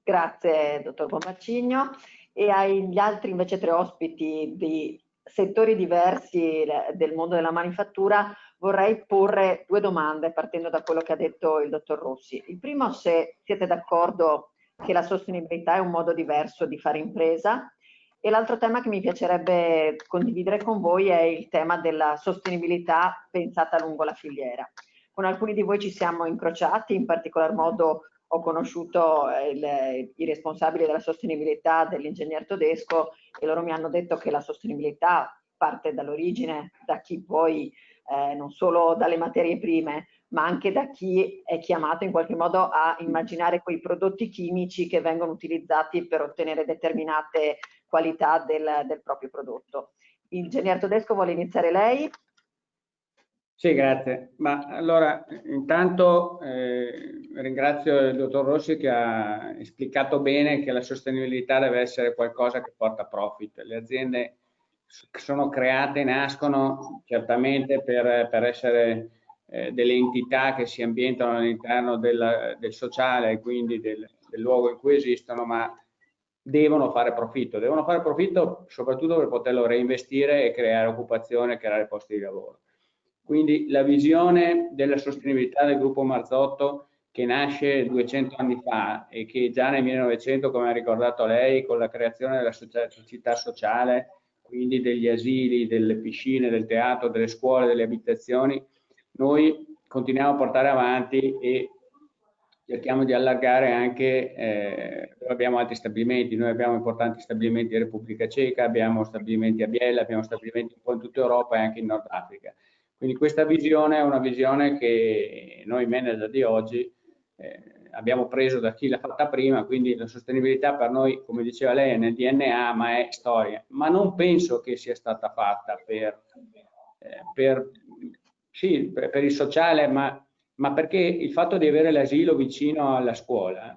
Grazie, dottor Bombacigno. E agli altri invece 3 ospiti di settori diversi del mondo della manifattura vorrei porre 2 domande partendo da quello che ha detto il dottor Rossi. Il primo, se siete d'accordo che la sostenibilità è un modo diverso di fare impresa, e l'altro tema che mi piacerebbe condividere con voi è il tema della sostenibilità pensata lungo la filiera. Con alcuni di voi ci siamo incrociati, in particolar modo ho conosciuto i responsabili della sostenibilità dell'ingegner Todesco e loro mi hanno detto che la sostenibilità parte dall'origine, da chi poi non solo dalle materie prime, ma anche da chi è chiamato in qualche modo a immaginare quei prodotti chimici che vengono utilizzati per ottenere determinate qualità del proprio prodotto. Ingegner Todesco, vuole iniziare lei? Sì, grazie. Ma allora, intanto ringrazio il dottor Rossi che ha esplicato bene che la sostenibilità deve essere qualcosa che porta profit. Le aziende sono create, nascono certamente per essere delle entità che si ambientano all'interno del sociale e quindi del luogo in cui esistono, ma devono fare profitto soprattutto per poterlo reinvestire e creare occupazione e creare posti di lavoro. Quindi la visione della sostenibilità del gruppo Marzotto, che nasce 200 anni fa e che già nel 1900, come ha ricordato lei, con la creazione della città sociale, quindi degli asili, delle piscine, del teatro, delle scuole, delle abitazioni, noi continuiamo a portare avanti e cerchiamo di allargare anche, abbiamo altri stabilimenti, noi abbiamo importanti stabilimenti in Repubblica Ceca, abbiamo stabilimenti a Biella, abbiamo stabilimenti un po' in tutta Europa e anche in Nord Africa. Quindi questa visione è una visione che noi manager di oggi abbiamo preso da chi l'ha fatta prima, quindi la sostenibilità per noi, come diceva lei, è nel DNA, ma è storia. Ma non penso che sia stata fatta per il sociale, ma perché il fatto di avere l'asilo vicino alla scuola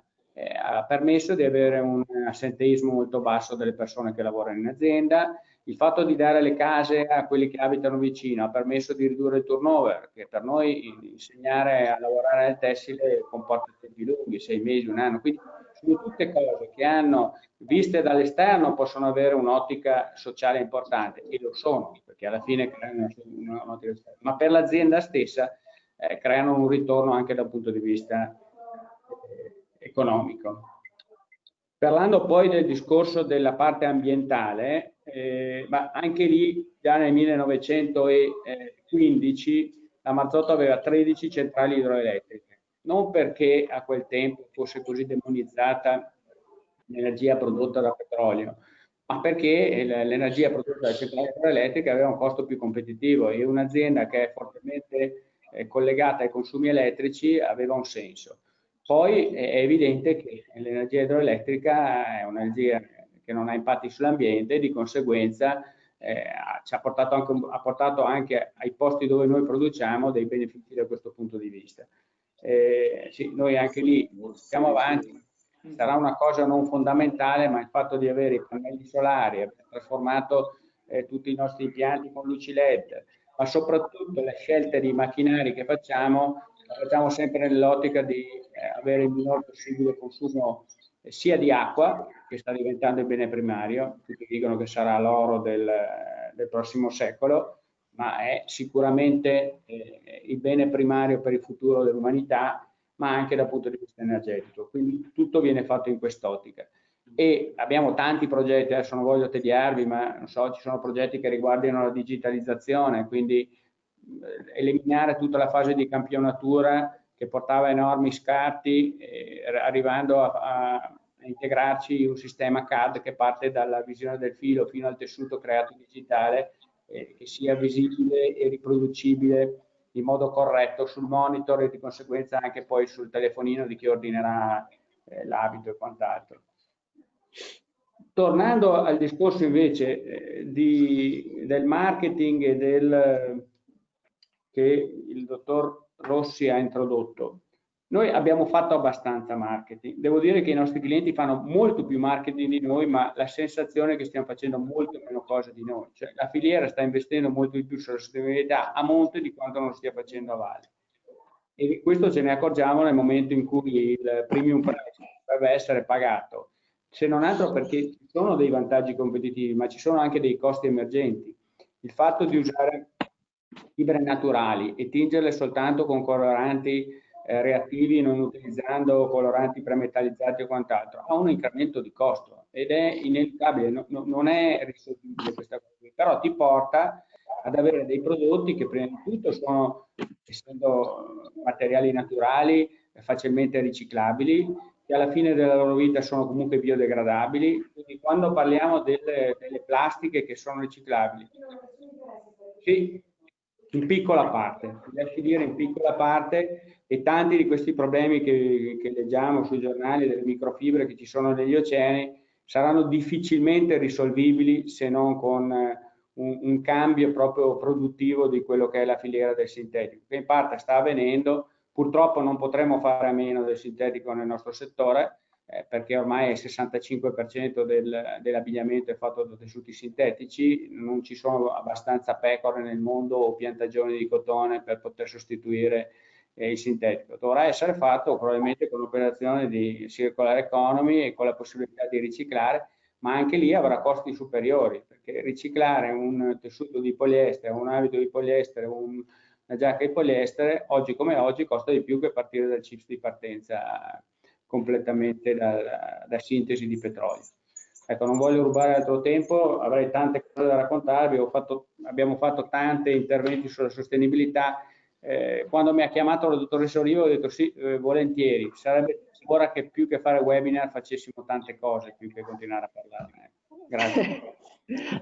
ha permesso di avere un assenteismo molto basso delle persone che lavorano in azienda. Il fatto di dare le case a quelli che abitano vicino ha permesso di ridurre il turnover, che per noi insegnare a lavorare nel tessile comporta tempi lunghi, 6 mesi, un anno. Quindi sono tutte cose che hanno, viste dall'esterno, possono avere un'ottica sociale importante, e lo sono, perché alla fine creano un'ottica sociale. Ma per l'azienda stessa creano un ritorno anche dal punto di vista economico. Parlando poi del discorso della parte ambientale, ma anche lì già nel 1915 la Marzotto aveva 13 centrali idroelettriche, non perché a quel tempo fosse così demonizzata l'energia prodotta da petrolio, ma perché l'energia prodotta dalle centrali idroelettriche aveva un costo più competitivo e un'azienda che è fortemente collegata ai consumi elettrici aveva un senso. Poi è evidente che l'energia idroelettrica è un'energia che non ha impatti sull'ambiente e di conseguenza ha portato anche ai posti dove noi produciamo dei benefici da questo punto di vista. Sì, noi anche lì stiamo avanti, sarà una cosa non fondamentale, ma il fatto di avere i pannelli solari, aver trasformato tutti i nostri impianti con luci LED, ma soprattutto le scelte di macchinari che facciamo sempre nell'ottica di avere il minor possibile consumo sia di acqua, che sta diventando il bene primario, tutti dicono che sarà l'oro del prossimo secolo, ma è sicuramente il bene primario per il futuro dell'umanità, ma anche dal punto di vista energetico. Quindi tutto viene fatto in quest'ottica. E abbiamo tanti progetti, adesso non voglio tediarvi, ma non so, ci sono progetti che riguardano la digitalizzazione, quindi eliminare tutta la fase di campionatura che portava enormi scarti, arrivando a integrarci in un sistema CAD che parte dalla visione del filo fino al tessuto creato digitale, che sia visibile e riproducibile in modo corretto sul monitor e di conseguenza anche poi sul telefonino di chi ordinerà l'abito e quant'altro. Tornando al discorso invece del marketing e che il dottor Rossi ha introdotto, noi abbiamo fatto abbastanza marketing. Devo dire che i nostri clienti fanno molto più marketing di noi, ma la sensazione è che stiamo facendo molto meno cose di noi. Cioè, la filiera sta investendo molto di più sulla sostenibilità a monte di quanto non stia facendo a valle. E questo ce ne accorgiamo nel momento in cui il premium price dovrebbe essere pagato, se non altro perché ci sono dei vantaggi competitivi, ma ci sono anche dei costi emergenti. Il fatto di usare fibre naturali e tingerle soltanto con coloranti reattivi, non utilizzando coloranti premetallizzati o quant'altro, ha un incremento di costo ed è inevitabile, non è risolvibile questa cosa, però ti porta ad avere dei prodotti che prima di tutto sono, essendo materiali naturali, facilmente riciclabili, che alla fine della loro vita sono comunque biodegradabili. Quindi quando parliamo delle plastiche che sono riciclabili, sì, in piccola parte, lasci dire in piccola parte, e tanti di questi problemi che leggiamo sui giornali, delle microfibre che ci sono negli oceani, saranno difficilmente risolvibili se non con un cambio proprio produttivo di quello che è la filiera del sintetico, che in parte sta avvenendo. Purtroppo non potremo fare a meno del sintetico nel nostro settore, perché ormai il 65% dell'abbigliamento è fatto da tessuti sintetici, non ci sono abbastanza pecore nel mondo o piantagioni di cotone per poter sostituire il sintetico. Dovrà essere fatto probabilmente con operazioni di circular economy e con la possibilità di riciclare, ma anche lì avrà costi superiori, perché riciclare un tessuto di poliestere, un abito di poliestere, una giacca di poliestere, oggi come oggi costa di più che partire dal chips di partenza completamente da sintesi di petrolio. Ecco, non voglio rubare altro tempo, avrei tante cose da raccontarvi, abbiamo fatto tanti interventi sulla sostenibilità. Quando mi ha chiamato la dottoressa Oliva ho detto sì, volentieri, sarebbe ora che più che fare webinar facessimo tante cose, più che continuare a parlarne. Grazie.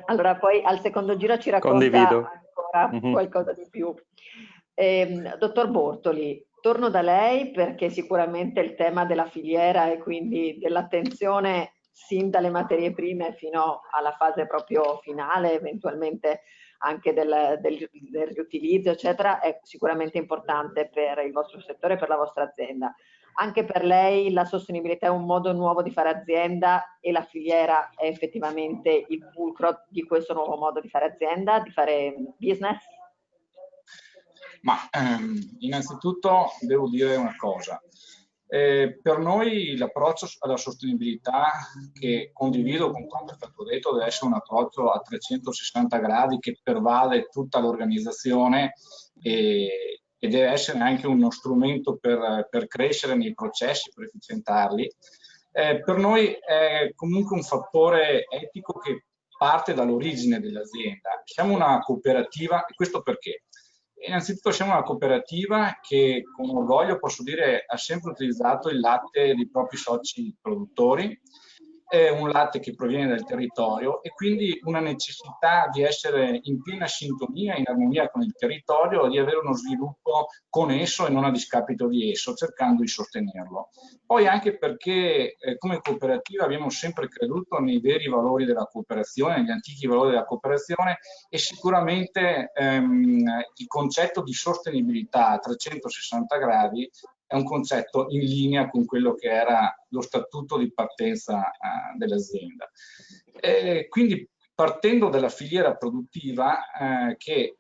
Allora poi al secondo giro ci racconta ancora qualcosa di più. Dottor Bortoli, torno da lei perché sicuramente il tema della filiera e quindi dell'attenzione sin dalle materie prime fino alla fase proprio finale, eventualmente anche del riutilizzo, eccetera, è sicuramente importante per il vostro settore e per la vostra azienda. Anche per lei la sostenibilità è un modo nuovo di fare azienda e la filiera è effettivamente il fulcro di questo nuovo modo di fare azienda, di fare business? Ma innanzitutto devo dire una cosa. Per noi l'approccio alla sostenibilità, che condivido con quanto è stato detto, deve essere un approccio a 360 gradi che pervade tutta l'organizzazione e deve essere anche uno strumento per crescere nei processi, per efficientarli. Per noi è comunque un fattore etico che parte dall'origine dell'azienda. Siamo una cooperativa, e questo perché? Innanzitutto siamo una cooperativa che con orgoglio posso dire ha sempre utilizzato il latte dei propri soci produttori, è un latte che proviene dal territorio e quindi una necessità di essere in piena sintonia, in armonia con il territorio e di avere uno sviluppo con esso e non a discapito di esso, cercando di sostenerlo. Poi anche perché come cooperativa abbiamo sempre creduto nei veri valori della cooperazione, negli antichi valori della cooperazione e sicuramente il concetto di sostenibilità a 360 gradi è un concetto in linea con quello che era lo statuto di partenza dell'azienda. Quindi partendo dalla filiera produttiva che,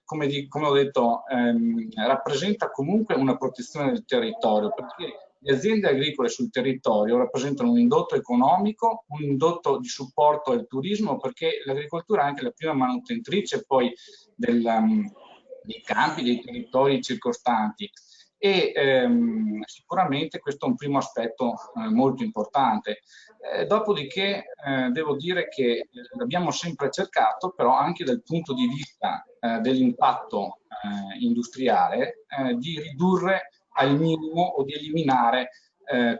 come ho detto, rappresenta comunque una protezione del territorio, perché le aziende agricole sul territorio rappresentano un indotto economico, un indotto di supporto al turismo, perché l'agricoltura è anche la prima manutentrice poi dei campi, dei territori circostanti. E sicuramente questo è un primo aspetto molto importante. Dopodiché devo dire che l'abbiamo sempre cercato, però anche dal punto di vista dell'impatto industriale, di ridurre al minimo o di eliminare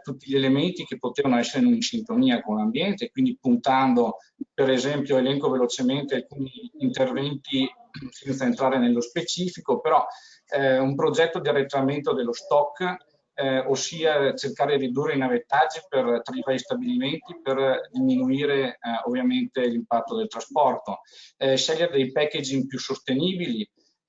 tutti gli elementi che potevano essere in sintonia con l'ambiente, quindi puntando, per esempio, elenco velocemente alcuni interventi senza entrare nello specifico, però un progetto di arretramento dello stock, ossia cercare di ridurre i navettaggi tra i vari stabilimenti per diminuire ovviamente l'impatto del trasporto, scegliere dei packaging più sostenibili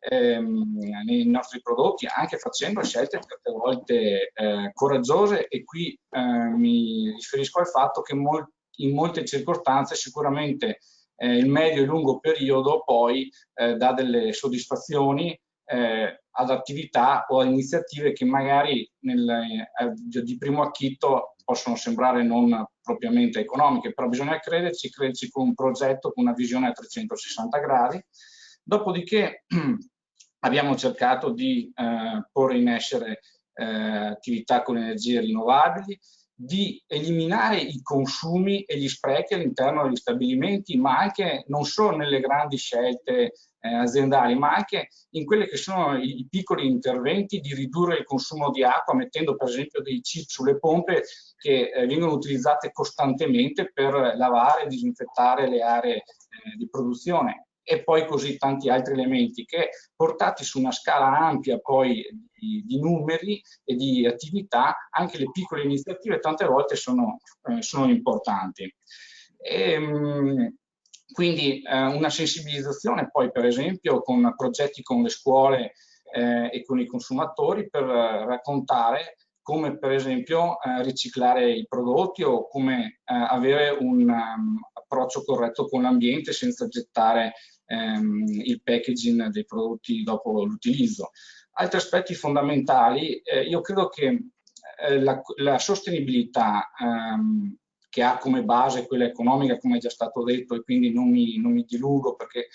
nei nostri prodotti, anche facendo scelte certe volte coraggiose, e qui mi riferisco al fatto che in molte circostanze sicuramente il medio e lungo periodo poi dà delle soddisfazioni ad attività o a iniziative che magari di primo acchito possono sembrare non propriamente economiche, però bisogna crederci con un progetto, con una visione a 360 gradi. Dopodiché abbiamo cercato di porre in essere attività con energie rinnovabili, di eliminare i consumi e gli sprechi all'interno degli stabilimenti, ma anche non solo nelle grandi scelte aziendali, ma anche in quelli che sono i piccoli interventi di ridurre il consumo di acqua, mettendo per esempio dei chip sulle pompe che vengono utilizzate costantemente per lavare e disinfettare le aree di produzione, e poi così tanti altri elementi che, portati su una scala ampia poi di numeri e di attività, anche le piccole iniziative tante volte sono importanti. Quindi una sensibilizzazione poi per esempio con progetti con le scuole e con i consumatori per raccontare come per esempio riciclare i prodotti o come avere un approccio corretto con l'ambiente senza gettare il packaging dei prodotti dopo l'utilizzo. Altri aspetti fondamentali, io credo che la sostenibilità che ha come base quella economica, come è già stato detto, e quindi non mi dilungo perché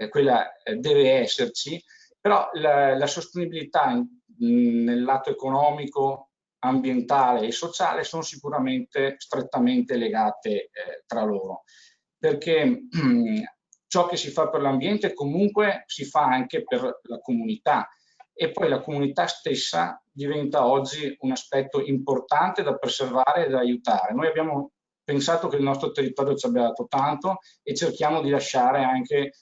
quella deve esserci, però la sostenibilità nel lato economico, ambientale e sociale sono sicuramente strettamente legate tra loro, perché ciò che si fa per l'ambiente comunque si fa anche per la comunità, e poi la comunità stessa diventa oggi un aspetto importante da preservare e da aiutare. Noi abbiamo pensato che il nostro territorio ci abbia dato tanto e cerchiamo di lasciare anche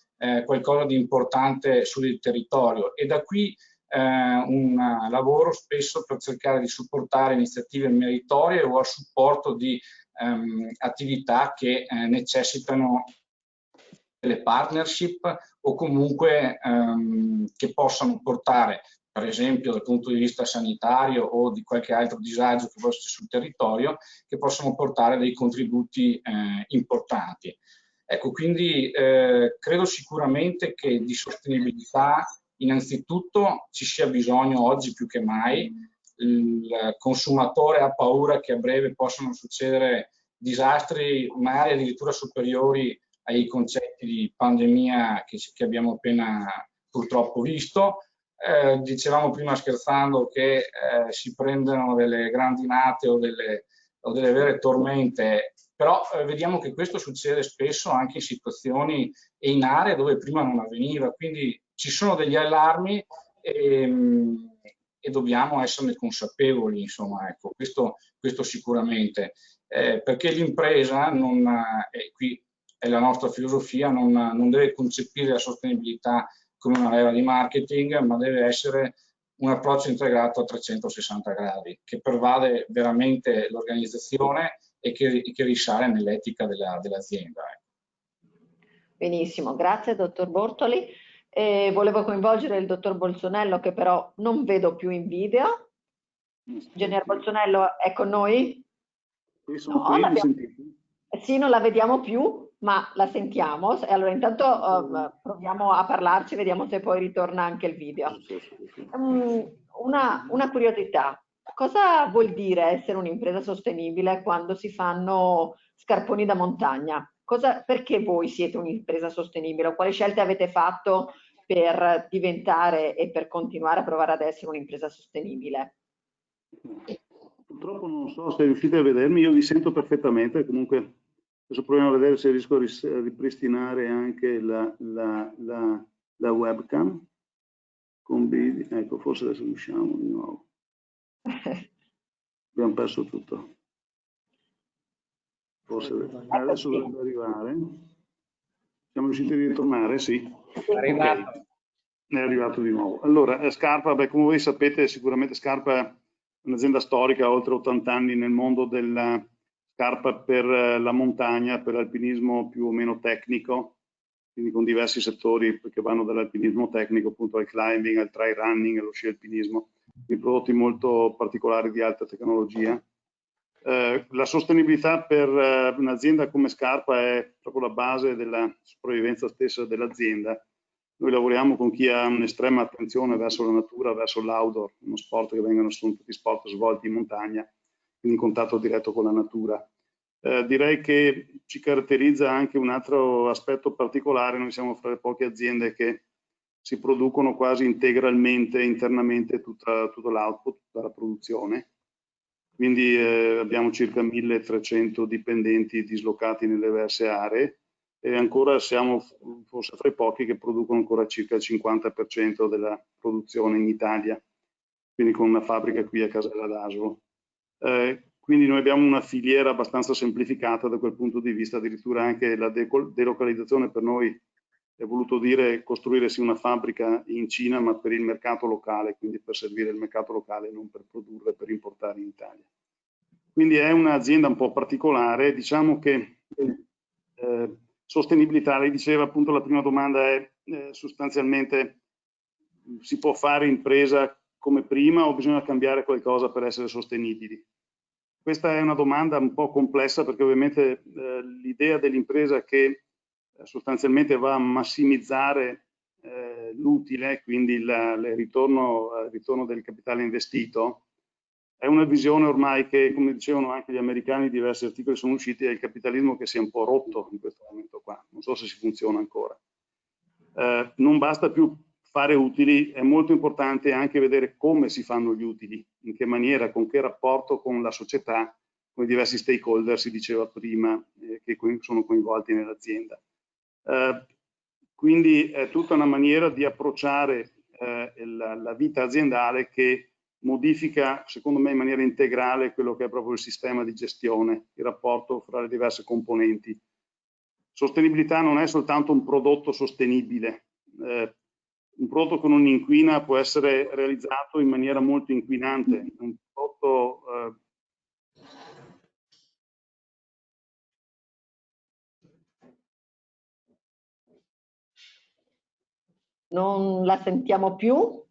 qualcosa di importante sul territorio, e da qui un lavoro spesso per cercare di supportare iniziative meritorie o a supporto di attività che necessitano delle partnership o comunque che possano portare, per esempio dal punto di vista sanitario o di qualche altro disagio che possa essere sul territorio, che possono portare dei contributi importanti. Ecco, quindi credo sicuramente che di sostenibilità innanzitutto ci sia bisogno oggi più che mai. Il consumatore ha paura che a breve possano succedere disastri magari addirittura superiori ai concetti di pandemia che abbiamo appena purtroppo visto. Dicevamo prima scherzando che si prendono delle grandinate o delle vere tormente, però vediamo che questo succede spesso anche in situazioni e in aree dove prima non avveniva, quindi ci sono degli allarmi e dobbiamo esserne consapevoli, insomma, ecco, questo sicuramente, perché l'impresa qui è la nostra filosofia, non deve concepire la sostenibilità come una leva di marketing, ma deve essere un approccio integrato a 360 gradi, che pervade veramente l'organizzazione e che risale nell'etica dell'azienda. Benissimo, grazie dottor Bortoli. Volevo coinvolgere il dottor Bolsonello, che però non vedo più in video. Ingegner Bolsonello è con noi? Sono qui, mi sentite? Sì, non la vediamo più, ma la sentiamo. E allora intanto proviamo a parlarci, vediamo se poi ritorna anche il video. Una curiosità, cosa vuol dire essere un'impresa sostenibile quando si fanno scarponi da montagna? Perché voi siete un'impresa sostenibile? Quali scelte avete fatto per diventare e per continuare a provare ad essere un'impresa sostenibile? Purtroppo non so se riuscite a vedermi, io vi sento perfettamente, comunque adesso proviamo a vedere se riesco a ripristinare anche la webcam con video. Ecco, forse adesso riusciamo di nuovo. Abbiamo perso tutto. Forse adesso dovrebbe arrivare. Siamo riusciti a ritornare? Sì. È arrivato. Okay. È arrivato di nuovo. Allora, Scarpa, come voi sapete, sicuramente Scarpa è un'azienda storica, oltre 80 anni nel mondo della scarpa per la montagna, per l'alpinismo più o meno tecnico, quindi con diversi settori che vanno dall'alpinismo tecnico appunto al climbing, al trail running, allo sci alpinismo, quindi prodotti molto particolari di alta tecnologia. La sostenibilità per un'azienda come Scarpa è proprio la base della sopravvivenza stessa dell'azienda. Noi lavoriamo con chi ha un'estrema attenzione verso la natura, verso l'outdoor, uno sport che sono tutti sport svolti in montagna, quindi in contatto diretto con la natura. Direi che ci caratterizza anche un altro aspetto particolare: noi siamo fra le poche aziende che si producono quasi integralmente internamente tutto l'output, tutta la produzione. Quindi abbiamo circa 1300 dipendenti dislocati nelle diverse aree, e ancora siamo forse fra i pochi che producono ancora circa il 50% della produzione in Italia, quindi con una fabbrica qui a Casella d'Asolo. Quindi noi abbiamo una filiera abbastanza semplificata da quel punto di vista, addirittura anche la delocalizzazione per noi è voluto dire costruire sì una fabbrica in Cina, ma per il mercato locale, quindi per servire il mercato locale, non per produrre, per importare in Italia. Quindi è un'azienda un po' particolare, diciamo che sostenibilità, lei diceva appunto la prima domanda è sostanzialmente si può fare impresa come prima o bisogna cambiare qualcosa per essere sostenibili? Questa è una domanda un po' complessa perché ovviamente l'idea dell'impresa che sostanzialmente va a massimizzare l'utile, quindi il ritorno del capitale investito, è una visione ormai che, come dicevano anche gli americani, diversi articoli sono usciti, è il capitalismo che si è un po' rotto in questo momento qua, non so se si funziona ancora. Non basta più fare utili, è molto importante anche vedere come si fanno gli utili, in che maniera, con che rapporto con la società, con i diversi stakeholder, si diceva prima, che sono coinvolti nell'azienda. Quindi è tutta una maniera di approcciare la vita aziendale che modifica, secondo me, in maniera integrale quello che è proprio il sistema di gestione, il rapporto fra le diverse componenti. Sostenibilità non è soltanto un prodotto sostenibile. Un prodotto che non inquina può essere realizzato in maniera molto inquinante. Un prodotto Non la sentiamo più.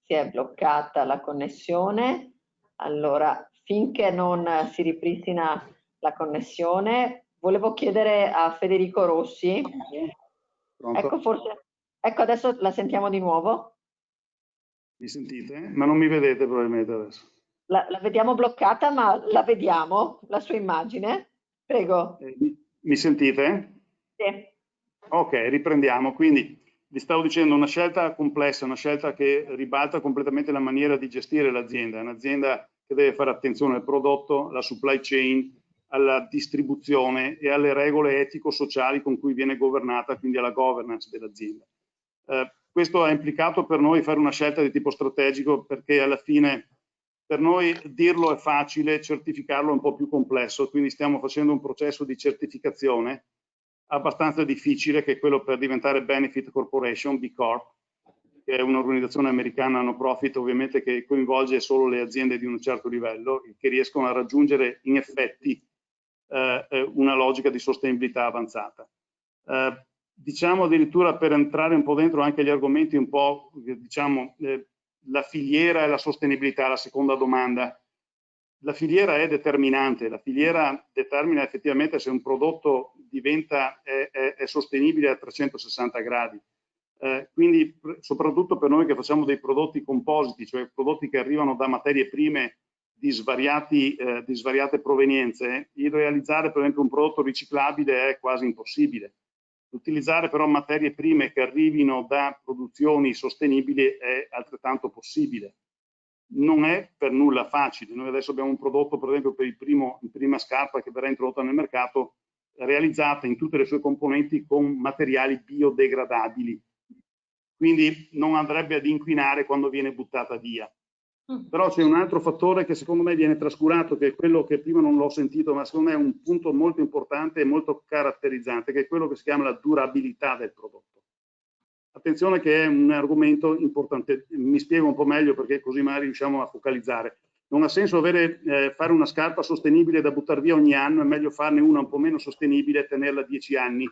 Si è bloccata la connessione. Allora, finché non si ripristina la connessione, volevo chiedere a Federico Rossi. Pronto? Ecco, forse, ecco, adesso la sentiamo di nuovo. Mi sentite? Ma non mi vedete probabilmente adesso. La vediamo bloccata, ma la vediamo, la sua immagine. Prego. Mi sentite? Sì. Ok, riprendiamo. Quindi vi stavo dicendo una scelta complessa, una scelta che ribalta completamente la maniera di gestire l'azienda. È un'azienda che deve fare attenzione al prodotto, alla supply chain, alla distribuzione e alle regole etico-sociali con cui viene governata, quindi alla governance dell'azienda. Questo ha implicato per noi fare una scelta di tipo strategico perché alla fine per noi dirlo è facile, certificarlo è un po' più complesso, quindi stiamo facendo un processo di certificazione abbastanza difficile, che è quello per diventare Benefit Corporation, B Corp, che è un'organizzazione americana no profit, ovviamente che coinvolge solo le aziende di un certo livello, che riescono a raggiungere in effetti una logica di sostenibilità avanzata. Diciamo addirittura, per entrare un po' dentro anche gli argomenti un po', diciamo, la filiera e la sostenibilità, la seconda domanda. La filiera è determinante, la filiera determina effettivamente se un prodotto è sostenibile a 360 gradi. Quindi soprattutto per noi che facciamo dei prodotti compositi, cioè prodotti che arrivano da materie prime di svariate provenienze, il realizzare per esempio un prodotto riciclabile è quasi impossibile. Utilizzare però materie prime che arrivino da produzioni sostenibili è altrettanto possibile. Non è per nulla facile. Noi adesso abbiamo un prodotto, per esempio, per la prima scarpa che verrà introdotta nel mercato, realizzata in tutte le sue componenti con materiali biodegradabili. Quindi non andrebbe ad inquinare quando viene buttata via. Però c'è un altro fattore che secondo me viene trascurato, che è quello che prima non l'ho sentito, ma secondo me è un punto molto importante e molto caratterizzante, che è quello che si chiama la durabilità del prodotto. Attenzione che è un argomento importante, mi spiego un po' meglio perché così magari riusciamo a focalizzare. Non ha senso fare una scarpa sostenibile da buttare via ogni anno, è meglio farne una un po' meno sostenibile e tenerla 10 anni,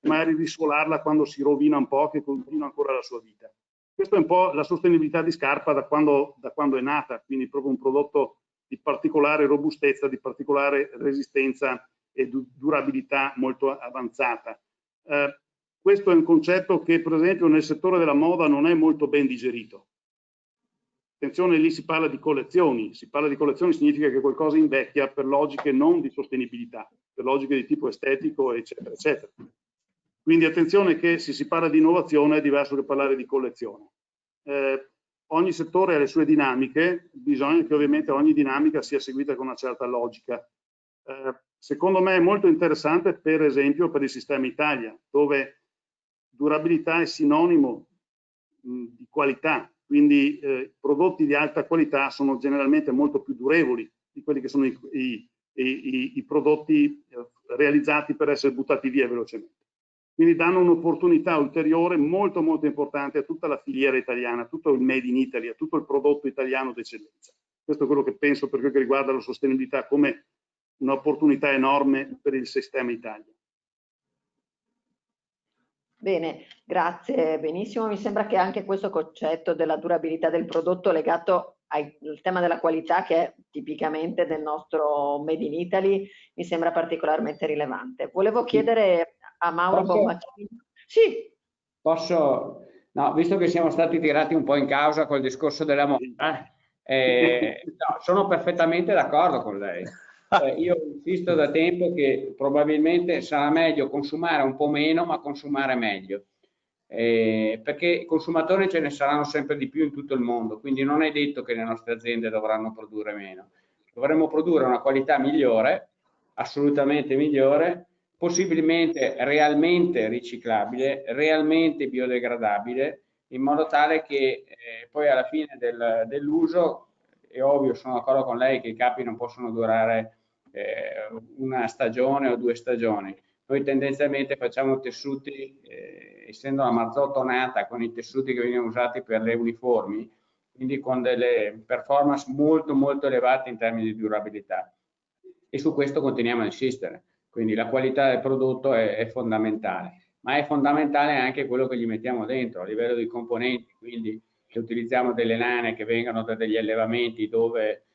magari risuolarla quando si rovina un po', che continua ancora la sua vita. Questa è un po' la sostenibilità di scarpa da quando è nata, quindi proprio un prodotto di particolare robustezza, di particolare resistenza e durabilità molto avanzata. Questo è un concetto che per esempio nel settore della moda non è molto ben digerito. Attenzione, lì si parla di collezioni. Si parla di collezioni significa che qualcosa invecchia per logiche non di sostenibilità, per logiche di tipo estetico, eccetera, eccetera. Quindi attenzione che se si parla di innovazione è diverso che parlare di collezione. Ogni settore ha le sue dinamiche, bisogna che ovviamente ogni dinamica sia seguita con una certa logica. secondo me è molto interessante, per esempio, per il sistema Italia, dove durabilità è sinonimo di qualità, quindi prodotti di alta qualità sono generalmente molto più durevoli di quelli che sono i prodotti realizzati per essere buttati via velocemente. Quindi danno un'opportunità ulteriore molto molto importante a tutta la filiera italiana, a tutto il made in Italy, a tutto il prodotto italiano d'eccellenza. Questo è quello che penso per quel che riguarda la sostenibilità come un'opportunità enorme per il sistema Italia. Bene, grazie, benissimo. Mi sembra che anche questo concetto della durabilità del prodotto legato al tema della qualità, che è tipicamente del nostro Made in Italy, mi sembra particolarmente rilevante. Volevo chiedere a Mauro Bombacchini. Sì. Posso? No, visto che siamo stati tirati un po' in causa col discorso della moda, no, sono perfettamente d'accordo con lei. Io insisto da tempo che probabilmente sarà meglio consumare un po' meno, ma consumare meglio. Perché consumatori ce ne saranno sempre di più in tutto il mondo, quindi non è detto che le nostre aziende dovranno produrre meno. Dovremmo produrre una qualità migliore, assolutamente migliore, possibilmente realmente riciclabile, realmente biodegradabile, in modo tale che poi alla fine dell'uso, è ovvio, sono d'accordo con lei che i capi non possono durare una stagione o 2 stagioni. Noi tendenzialmente facciamo tessuti, essendo la Marzotto nata con i tessuti che vengono usati per le uniformi, quindi con delle performance molto molto elevate in termini di durabilità. E su questo continuiamo a insistere. Quindi la qualità del prodotto è fondamentale, ma è fondamentale anche quello che gli mettiamo dentro a livello di componenti, quindi che utilizziamo delle lane che vengono da degli allevamenti dove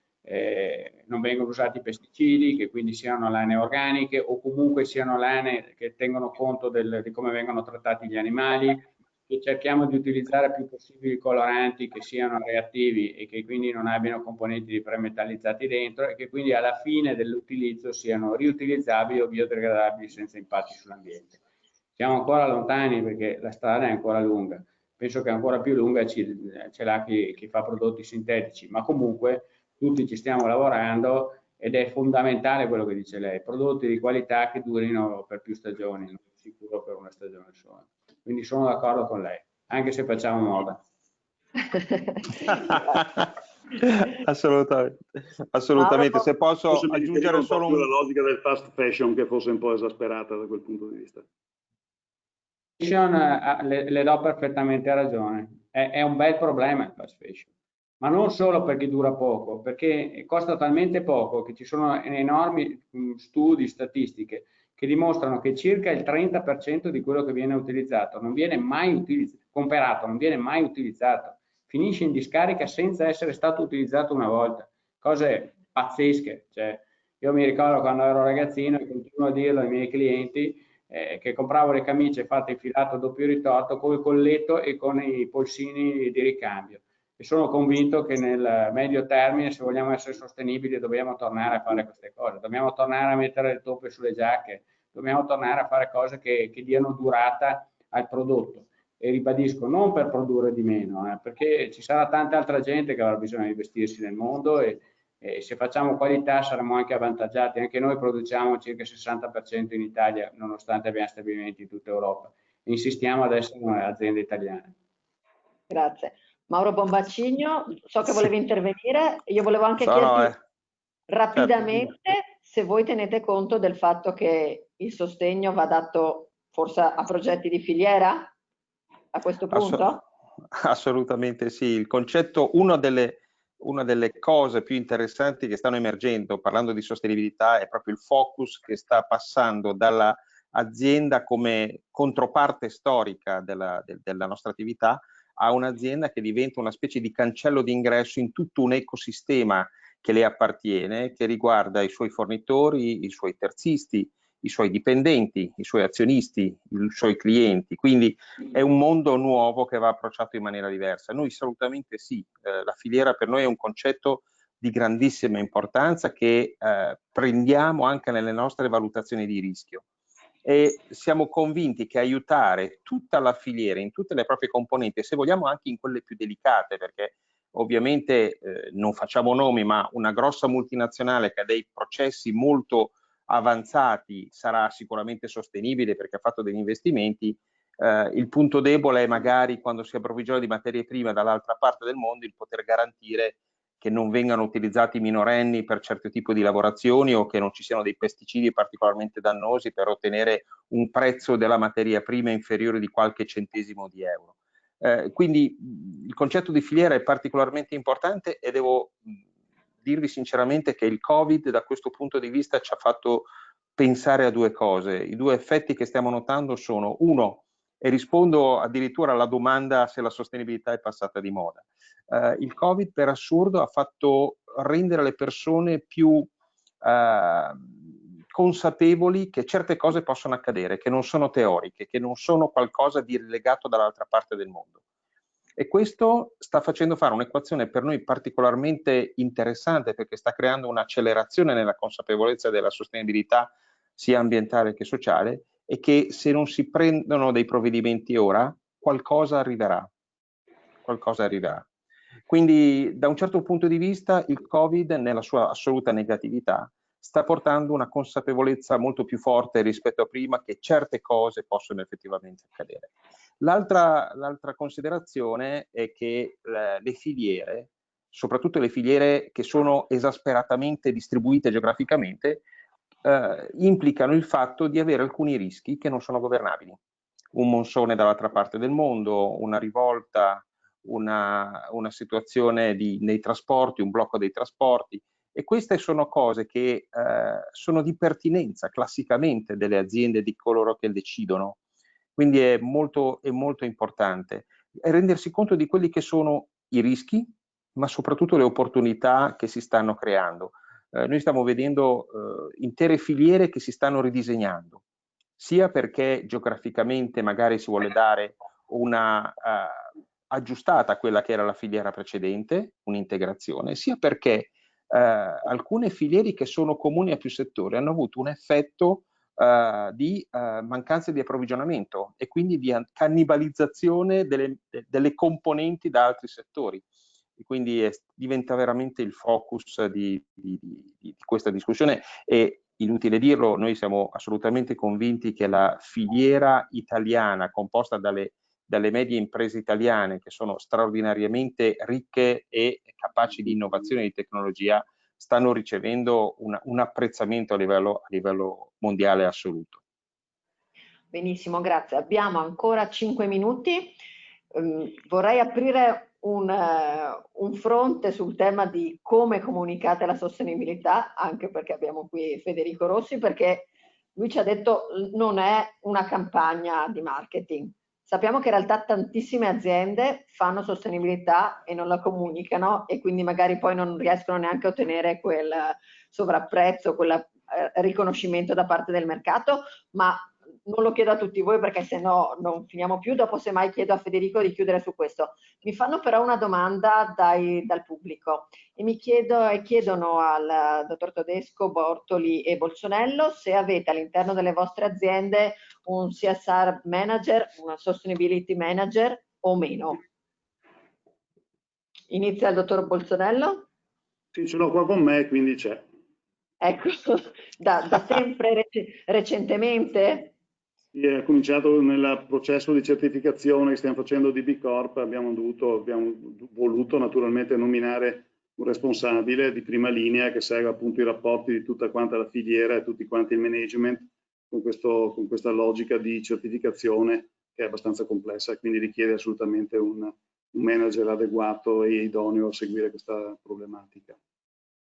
non vengono usati pesticidi, che quindi siano lane organiche o comunque siano lane che tengono conto di come vengono trattati gli animali, che cerchiamo di utilizzare più possibili coloranti che siano reattivi e che quindi non abbiano componenti premetallizzati dentro e che quindi alla fine dell'utilizzo siano riutilizzabili o biodegradabili senza impatti sull'ambiente. Siamo ancora lontani perché la strada è ancora lunga, penso che ancora più lunga ce l'ha chi fa prodotti sintetici, ma comunque tutti ci stiamo lavorando ed è fondamentale quello che dice lei, prodotti di qualità che durino per più stagioni, non sicuro per una stagione sola. Quindi sono d'accordo con lei, anche se facciamo moda. Assolutamente, assolutamente. Se posso aggiungere solo la logica del fast fashion che fosse un po' esasperata da quel punto di vista. Le do perfettamente ragione, è un bel problema il fast fashion, ma non solo perché dura poco, perché costa talmente poco che ci sono enormi studi, statistiche che dimostrano che circa il 30% di quello che viene utilizzato non viene mai comprato, non viene mai utilizzato, finisce in discarica senza essere stato utilizzato una volta, cose pazzesche. Cioè, io mi ricordo quando ero ragazzino e continuo a dirlo ai miei clienti, che compravo le camicie fatte in filato doppio ritorto con il colletto e con i polsini di ricambio. E sono convinto che nel medio termine, se vogliamo essere sostenibili, dobbiamo tornare a fare queste cose, dobbiamo tornare a mettere le toppe sulle giacche, dobbiamo tornare a fare cose che diano durata al prodotto. E ribadisco, non per produrre di meno, perché ci sarà tanta altra gente che avrà bisogno di vestirsi nel mondo e se facciamo qualità saremo anche avvantaggiati. Anche noi produciamo circa il 60% in Italia, nonostante abbiamo stabilimenti in tutta Europa. Insistiamo ad essere un'azienda italiana. Grazie. Mauro Bombacchino, so che volevi intervenire. Io volevo anche chiederti rapidamente se voi tenete conto del fatto che il sostegno va dato forse a progetti di filiera a questo punto? Assolutamente sì. Il concetto, una delle cose più interessanti che stanno emergendo parlando di sostenibilità è proprio il focus che sta passando dalla azienda come controparte storica della nostra attività a un'azienda che diventa una specie di cancello d'ingresso in tutto un ecosistema che le appartiene, che riguarda i suoi fornitori, i suoi terzisti, i suoi dipendenti, i suoi azionisti, i suoi clienti. Quindi è un mondo nuovo che va approcciato in maniera diversa. Noi assolutamente sì, la filiera per noi è un concetto di grandissima importanza che prendiamo anche nelle nostre valutazioni di rischio e siamo convinti che aiutare tutta la filiera in tutte le proprie componenti, e se vogliamo anche in quelle più delicate, perché ovviamente non facciamo nomi, ma una grossa multinazionale che ha dei processi molto avanzati sarà sicuramente sostenibile perché ha fatto degli investimenti. Il punto debole è magari quando si approvvigiona di materie prime dall'altra parte del mondo il poter garantire che non vengano utilizzati minorenni per certi tipi di lavorazioni o che non ci siano dei pesticidi particolarmente dannosi per ottenere un prezzo della materia prima inferiore di qualche centesimo di euro. Quindi il concetto di filiera è particolarmente importante e devo dirvi sinceramente che il Covid da questo punto di vista ci ha fatto pensare a due cose. I due effetti che stiamo notando sono: uno, e rispondo addirittura alla domanda se la sostenibilità è passata di moda. Il Covid per assurdo ha fatto rendere le persone più consapevoli che certe cose possono accadere, che non sono teoriche, che non sono qualcosa di legato dall'altra parte del mondo. E questo sta facendo fare un'equazione per noi particolarmente interessante perché sta creando un'accelerazione nella consapevolezza della sostenibilità sia ambientale che sociale, e che se non si prendono dei provvedimenti ora, qualcosa arriverà. Qualcosa arriverà. Quindi da un certo punto di vista il Covid, nella sua assoluta negatività, sta portando una consapevolezza molto più forte rispetto a prima che certe cose possono effettivamente accadere. L'altra considerazione è che le filiere, soprattutto le filiere che sono esasperatamente distribuite geograficamente, implicano il fatto di avere alcuni rischi che non sono governabili. Un monsone dall'altra parte del mondo, una rivolta, una situazione nei trasporti, un blocco dei trasporti, e queste sono cose che sono di pertinenza classicamente delle aziende, di coloro che decidono. Quindi è molto importante rendersi conto di quelli che sono i rischi, ma soprattutto le opportunità che si stanno creando. Noi stiamo vedendo intere filiere che si stanno ridisegnando, sia perché geograficamente magari si vuole dare una aggiustata a quella che era la filiera precedente, un'integrazione, sia perché alcune filiere che sono comuni a più settori hanno avuto un effetto di mancanza di approvvigionamento e quindi di cannibalizzazione delle componenti da altri settori. E quindi diventa veramente il focus di questa discussione, e inutile dirlo, noi siamo assolutamente convinti che la filiera italiana composta dalle medie imprese italiane, che sono straordinariamente ricche e capaci di innovazione e di tecnologia, stanno ricevendo un apprezzamento a livello mondiale assoluto. Benissimo, grazie. Abbiamo ancora 5 minuti. Vorrei aprire un fronte sul tema di come comunicate la sostenibilità, anche perché abbiamo qui Federico Rossi, perché lui ci ha detto non è una campagna di marketing. Sappiamo che in realtà tantissime aziende fanno sostenibilità e non la comunicano, e quindi magari poi non riescono neanche a ottenere quel sovrapprezzo, quel riconoscimento da parte del mercato, ma non lo chiedo a tutti voi perché sennò non finiamo più. Dopo semmai chiedo a Federico di chiudere su questo. Mi fanno però una domanda dal pubblico e chiedono al dottor Todesco, Bortoli e Bolzonello se avete all'interno delle vostre aziende un CSR manager, una sustainability manager o meno. Inizia il dottor Bolzonello? Sì, ce l'ho qua con me, quindi c'è. Ecco, da sempre, recentemente? Sì, è cominciato nel processo di certificazione che stiamo facendo di B Corp, abbiamo voluto naturalmente nominare un responsabile di prima linea che segue appunto i rapporti di tutta quanta la filiera e tutti quanti il management con questa logica di certificazione che è abbastanza complessa e quindi richiede assolutamente un manager adeguato e idoneo a seguire questa problematica.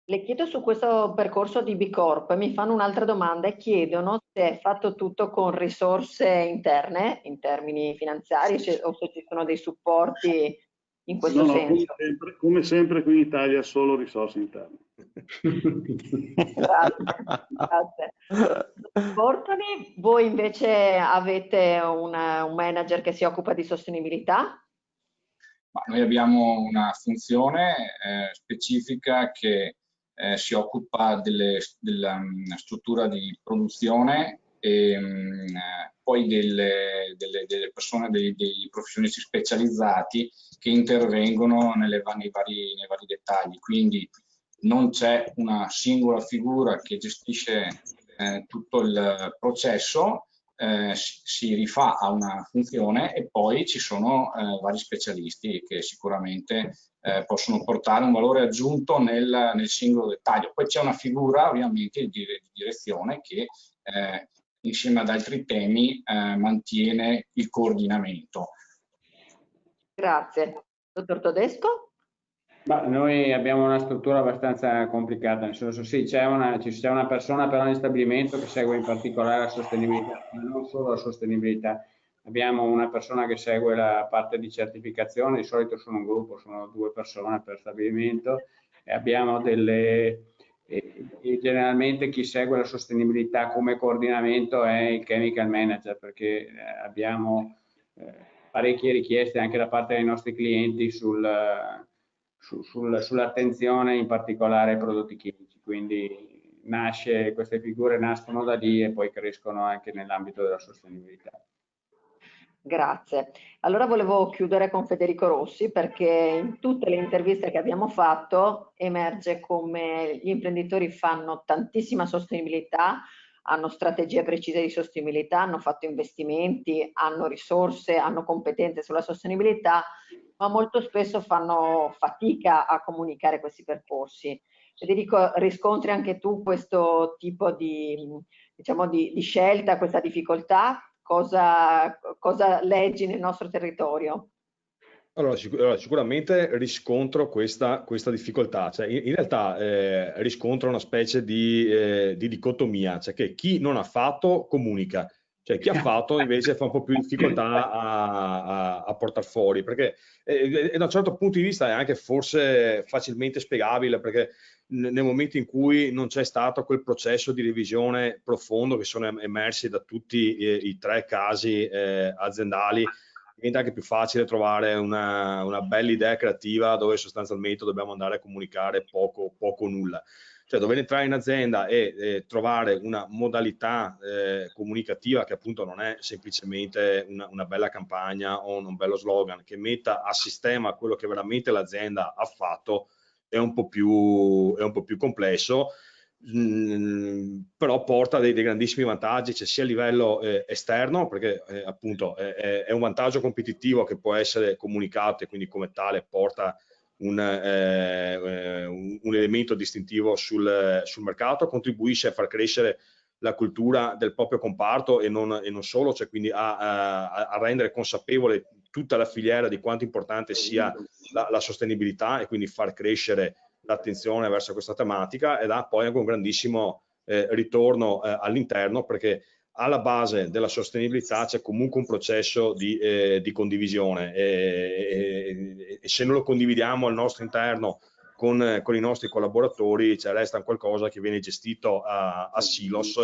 Le chiedo su questo percorso di B Corp, mi fanno un'altra domanda e chiedono se è fatto tutto con risorse interne, in termini finanziari, o se ci sono dei supporti in questo senso. Come sempre qui in Italia solo risorse interne. Grazie. Bortoli, voi invece avete un manager che si occupa di sostenibilità? Ma noi abbiamo una funzione specifica che si occupa della struttura di produzione e poi delle persone, dei professionisti specializzati che intervengono nei vari dettagli. Quindi non c'è una singola figura che gestisce tutto il processo si rifà a una funzione e poi ci sono vari specialisti che sicuramente possono portare un valore aggiunto nel singolo dettaglio. Poi c'è una figura ovviamente di direzione che insieme ad altri temi mantiene il coordinamento. Grazie. Dottor Todesco? Noi abbiamo una struttura abbastanza complicata, nel senso sì, c'è una persona per ogni stabilimento che segue in particolare la sostenibilità, ma non solo la sostenibilità. Abbiamo una persona che segue la parte di certificazione, di solito sono un gruppo, sono 2 persone per stabilimento, e abbiamo e generalmente chi segue la sostenibilità come coordinamento è il chemical manager, perché abbiamo parecchie richieste anche da parte dei nostri clienti sull'attenzione in particolare ai prodotti chimici, quindi queste figure nascono da lì e poi crescono anche nell'ambito della sostenibilità. Grazie. Allora volevo chiudere con Federico Rossi, perché in tutte le interviste che abbiamo fatto emerge come gli imprenditori fanno tantissima sostenibilità, hanno strategie precise di sostenibilità, hanno fatto investimenti, hanno risorse, hanno competenze sulla sostenibilità, ma molto spesso fanno fatica a comunicare questi percorsi. Federico, riscontri anche tu questo tipo di scelta, questa difficoltà? Cosa leggi nel nostro territorio? Allora, sicuramente riscontro questa difficoltà, cioè in realtà riscontro una specie di dicotomia, cioè che chi non ha fatto comunica, cioè chi ha fatto invece fa un po' più difficoltà a portare fuori, perché da un certo punto di vista è anche forse facilmente spiegabile, perché nel momento in cui non c'è stato quel processo di revisione profondo che sono emersi da tutti i 3 casi aziendali, diventa anche più facile trovare una bella idea creativa dove sostanzialmente dobbiamo andare a comunicare poco o nulla. Cioè dover entrare in azienda e trovare una modalità comunicativa che appunto non è semplicemente una bella campagna o un bello slogan, che metta a sistema quello che veramente l'azienda ha fatto, è un po' più complesso. Però porta dei grandissimi vantaggi, cioè sia a livello esterno, perché appunto è un vantaggio competitivo che può essere comunicato e quindi come tale porta un elemento distintivo sul mercato, contribuisce a far crescere la cultura del proprio comparto e non solo, cioè quindi a rendere consapevole tutta la filiera di quanto importante sia la sostenibilità e quindi far crescere l'attenzione verso questa tematica, ed ha poi anche un grandissimo ritorno all'interno, perché alla base della sostenibilità c'è comunque un processo di condivisione e se non lo condividiamo al nostro interno con i nostri collaboratori, cioè resta qualcosa che viene gestito a silos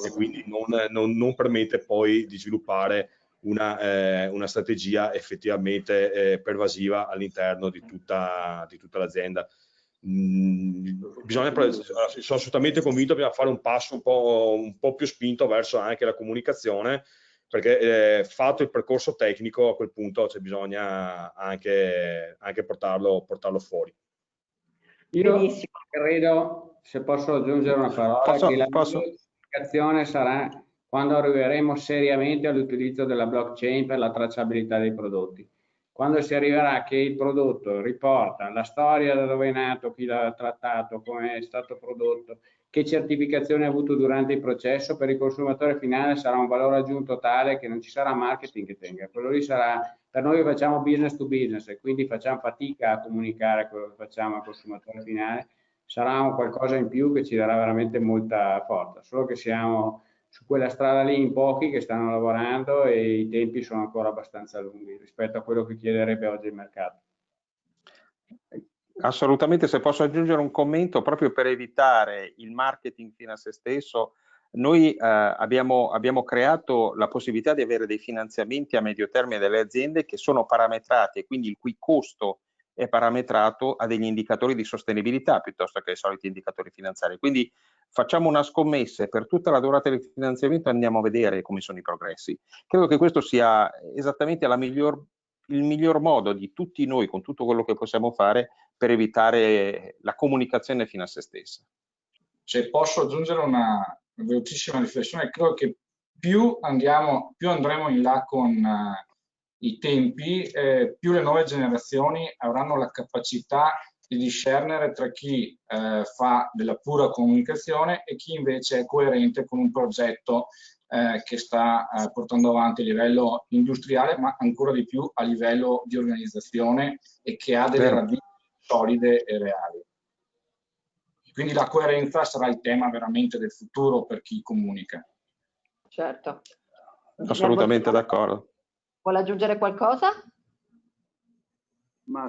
e quindi non permette poi di sviluppare una strategia effettivamente pervasiva all'interno di tutta l'azienda. Sono assolutamente convinto che bisogna fare un passo un po' più spinto verso anche la comunicazione, perché fatto il percorso tecnico a quel punto bisogna anche portarlo fuori. Io credo, se posso aggiungere una parola, che la comunicazione sarà quando arriveremo seriamente all'utilizzo della blockchain per la tracciabilità dei prodotti. Quando si arriverà che il prodotto riporta la storia da dove è nato, chi l'ha trattato, come è stato prodotto, che certificazione ha avuto durante il processo, per il consumatore finale sarà un valore aggiunto tale che non ci sarà marketing che tenga. Quello lì sarà, per noi facciamo business to business e quindi facciamo fatica a comunicare quello che facciamo al consumatore finale, sarà un qualcosa in più che ci darà veramente molta forza, solo che siamo su quella strada lì in pochi che stanno lavorando e i tempi sono ancora abbastanza lunghi rispetto a quello che chiederebbe oggi il mercato. Assolutamente, se posso aggiungere un commento proprio per evitare il marketing fino a se stesso, noi abbiamo creato la possibilità di avere dei finanziamenti a medio termine delle aziende che sono parametrati e quindi il cui costo è parametrato a degli indicatori di sostenibilità piuttosto che ai soliti indicatori finanziari. Quindi facciamo una scommessa e per tutta la durata del finanziamento andiamo a vedere come sono i progressi. Credo che questo sia esattamente il miglior modo di tutti noi, con tutto quello che possiamo fare, per evitare la comunicazione fino a se stessa. Se posso aggiungere una velocissima riflessione, credo che più andremo in là con i tempi, più le nuove generazioni avranno la capacità di discernere tra chi fa della pura comunicazione e chi invece è coerente con un progetto che sta portando avanti a livello industriale, ma ancora di più a livello di organizzazione e che ha delle radici solide e reali. Quindi la coerenza sarà il tema veramente del futuro per chi comunica. Certo. Assolutamente d'accordo. Vuole aggiungere qualcosa? Ma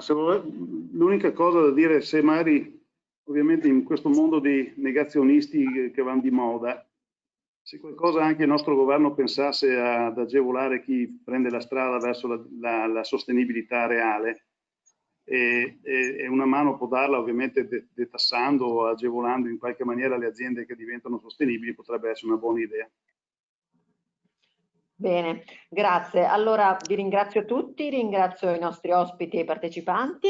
l'unica cosa da dire, se magari ovviamente in questo mondo di negazionisti che vanno di moda, se qualcosa anche il nostro governo pensasse ad agevolare chi prende la strada verso la sostenibilità reale, e una mano può darla ovviamente detassando o agevolando in qualche maniera le aziende che diventano sostenibili, potrebbe essere una buona idea. Bene, grazie. Allora vi ringrazio tutti, ringrazio i nostri ospiti e i partecipanti.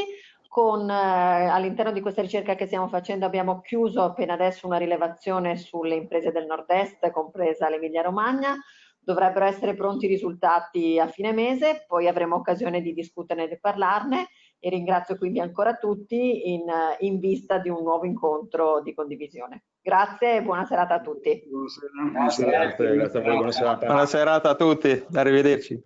All'interno di questa ricerca che stiamo facendo abbiamo chiuso appena adesso una rilevazione sulle imprese del nord-est, compresa l'Emilia Romagna. Dovrebbero essere pronti i risultati a fine mese, poi avremo occasione di discuterne e di parlarne, e ringrazio quindi ancora tutti in vista di un nuovo incontro di condivisione. Grazie e buona serata a tutti. Grazie a voi, buona serata. Buona serata a tutti, arrivederci.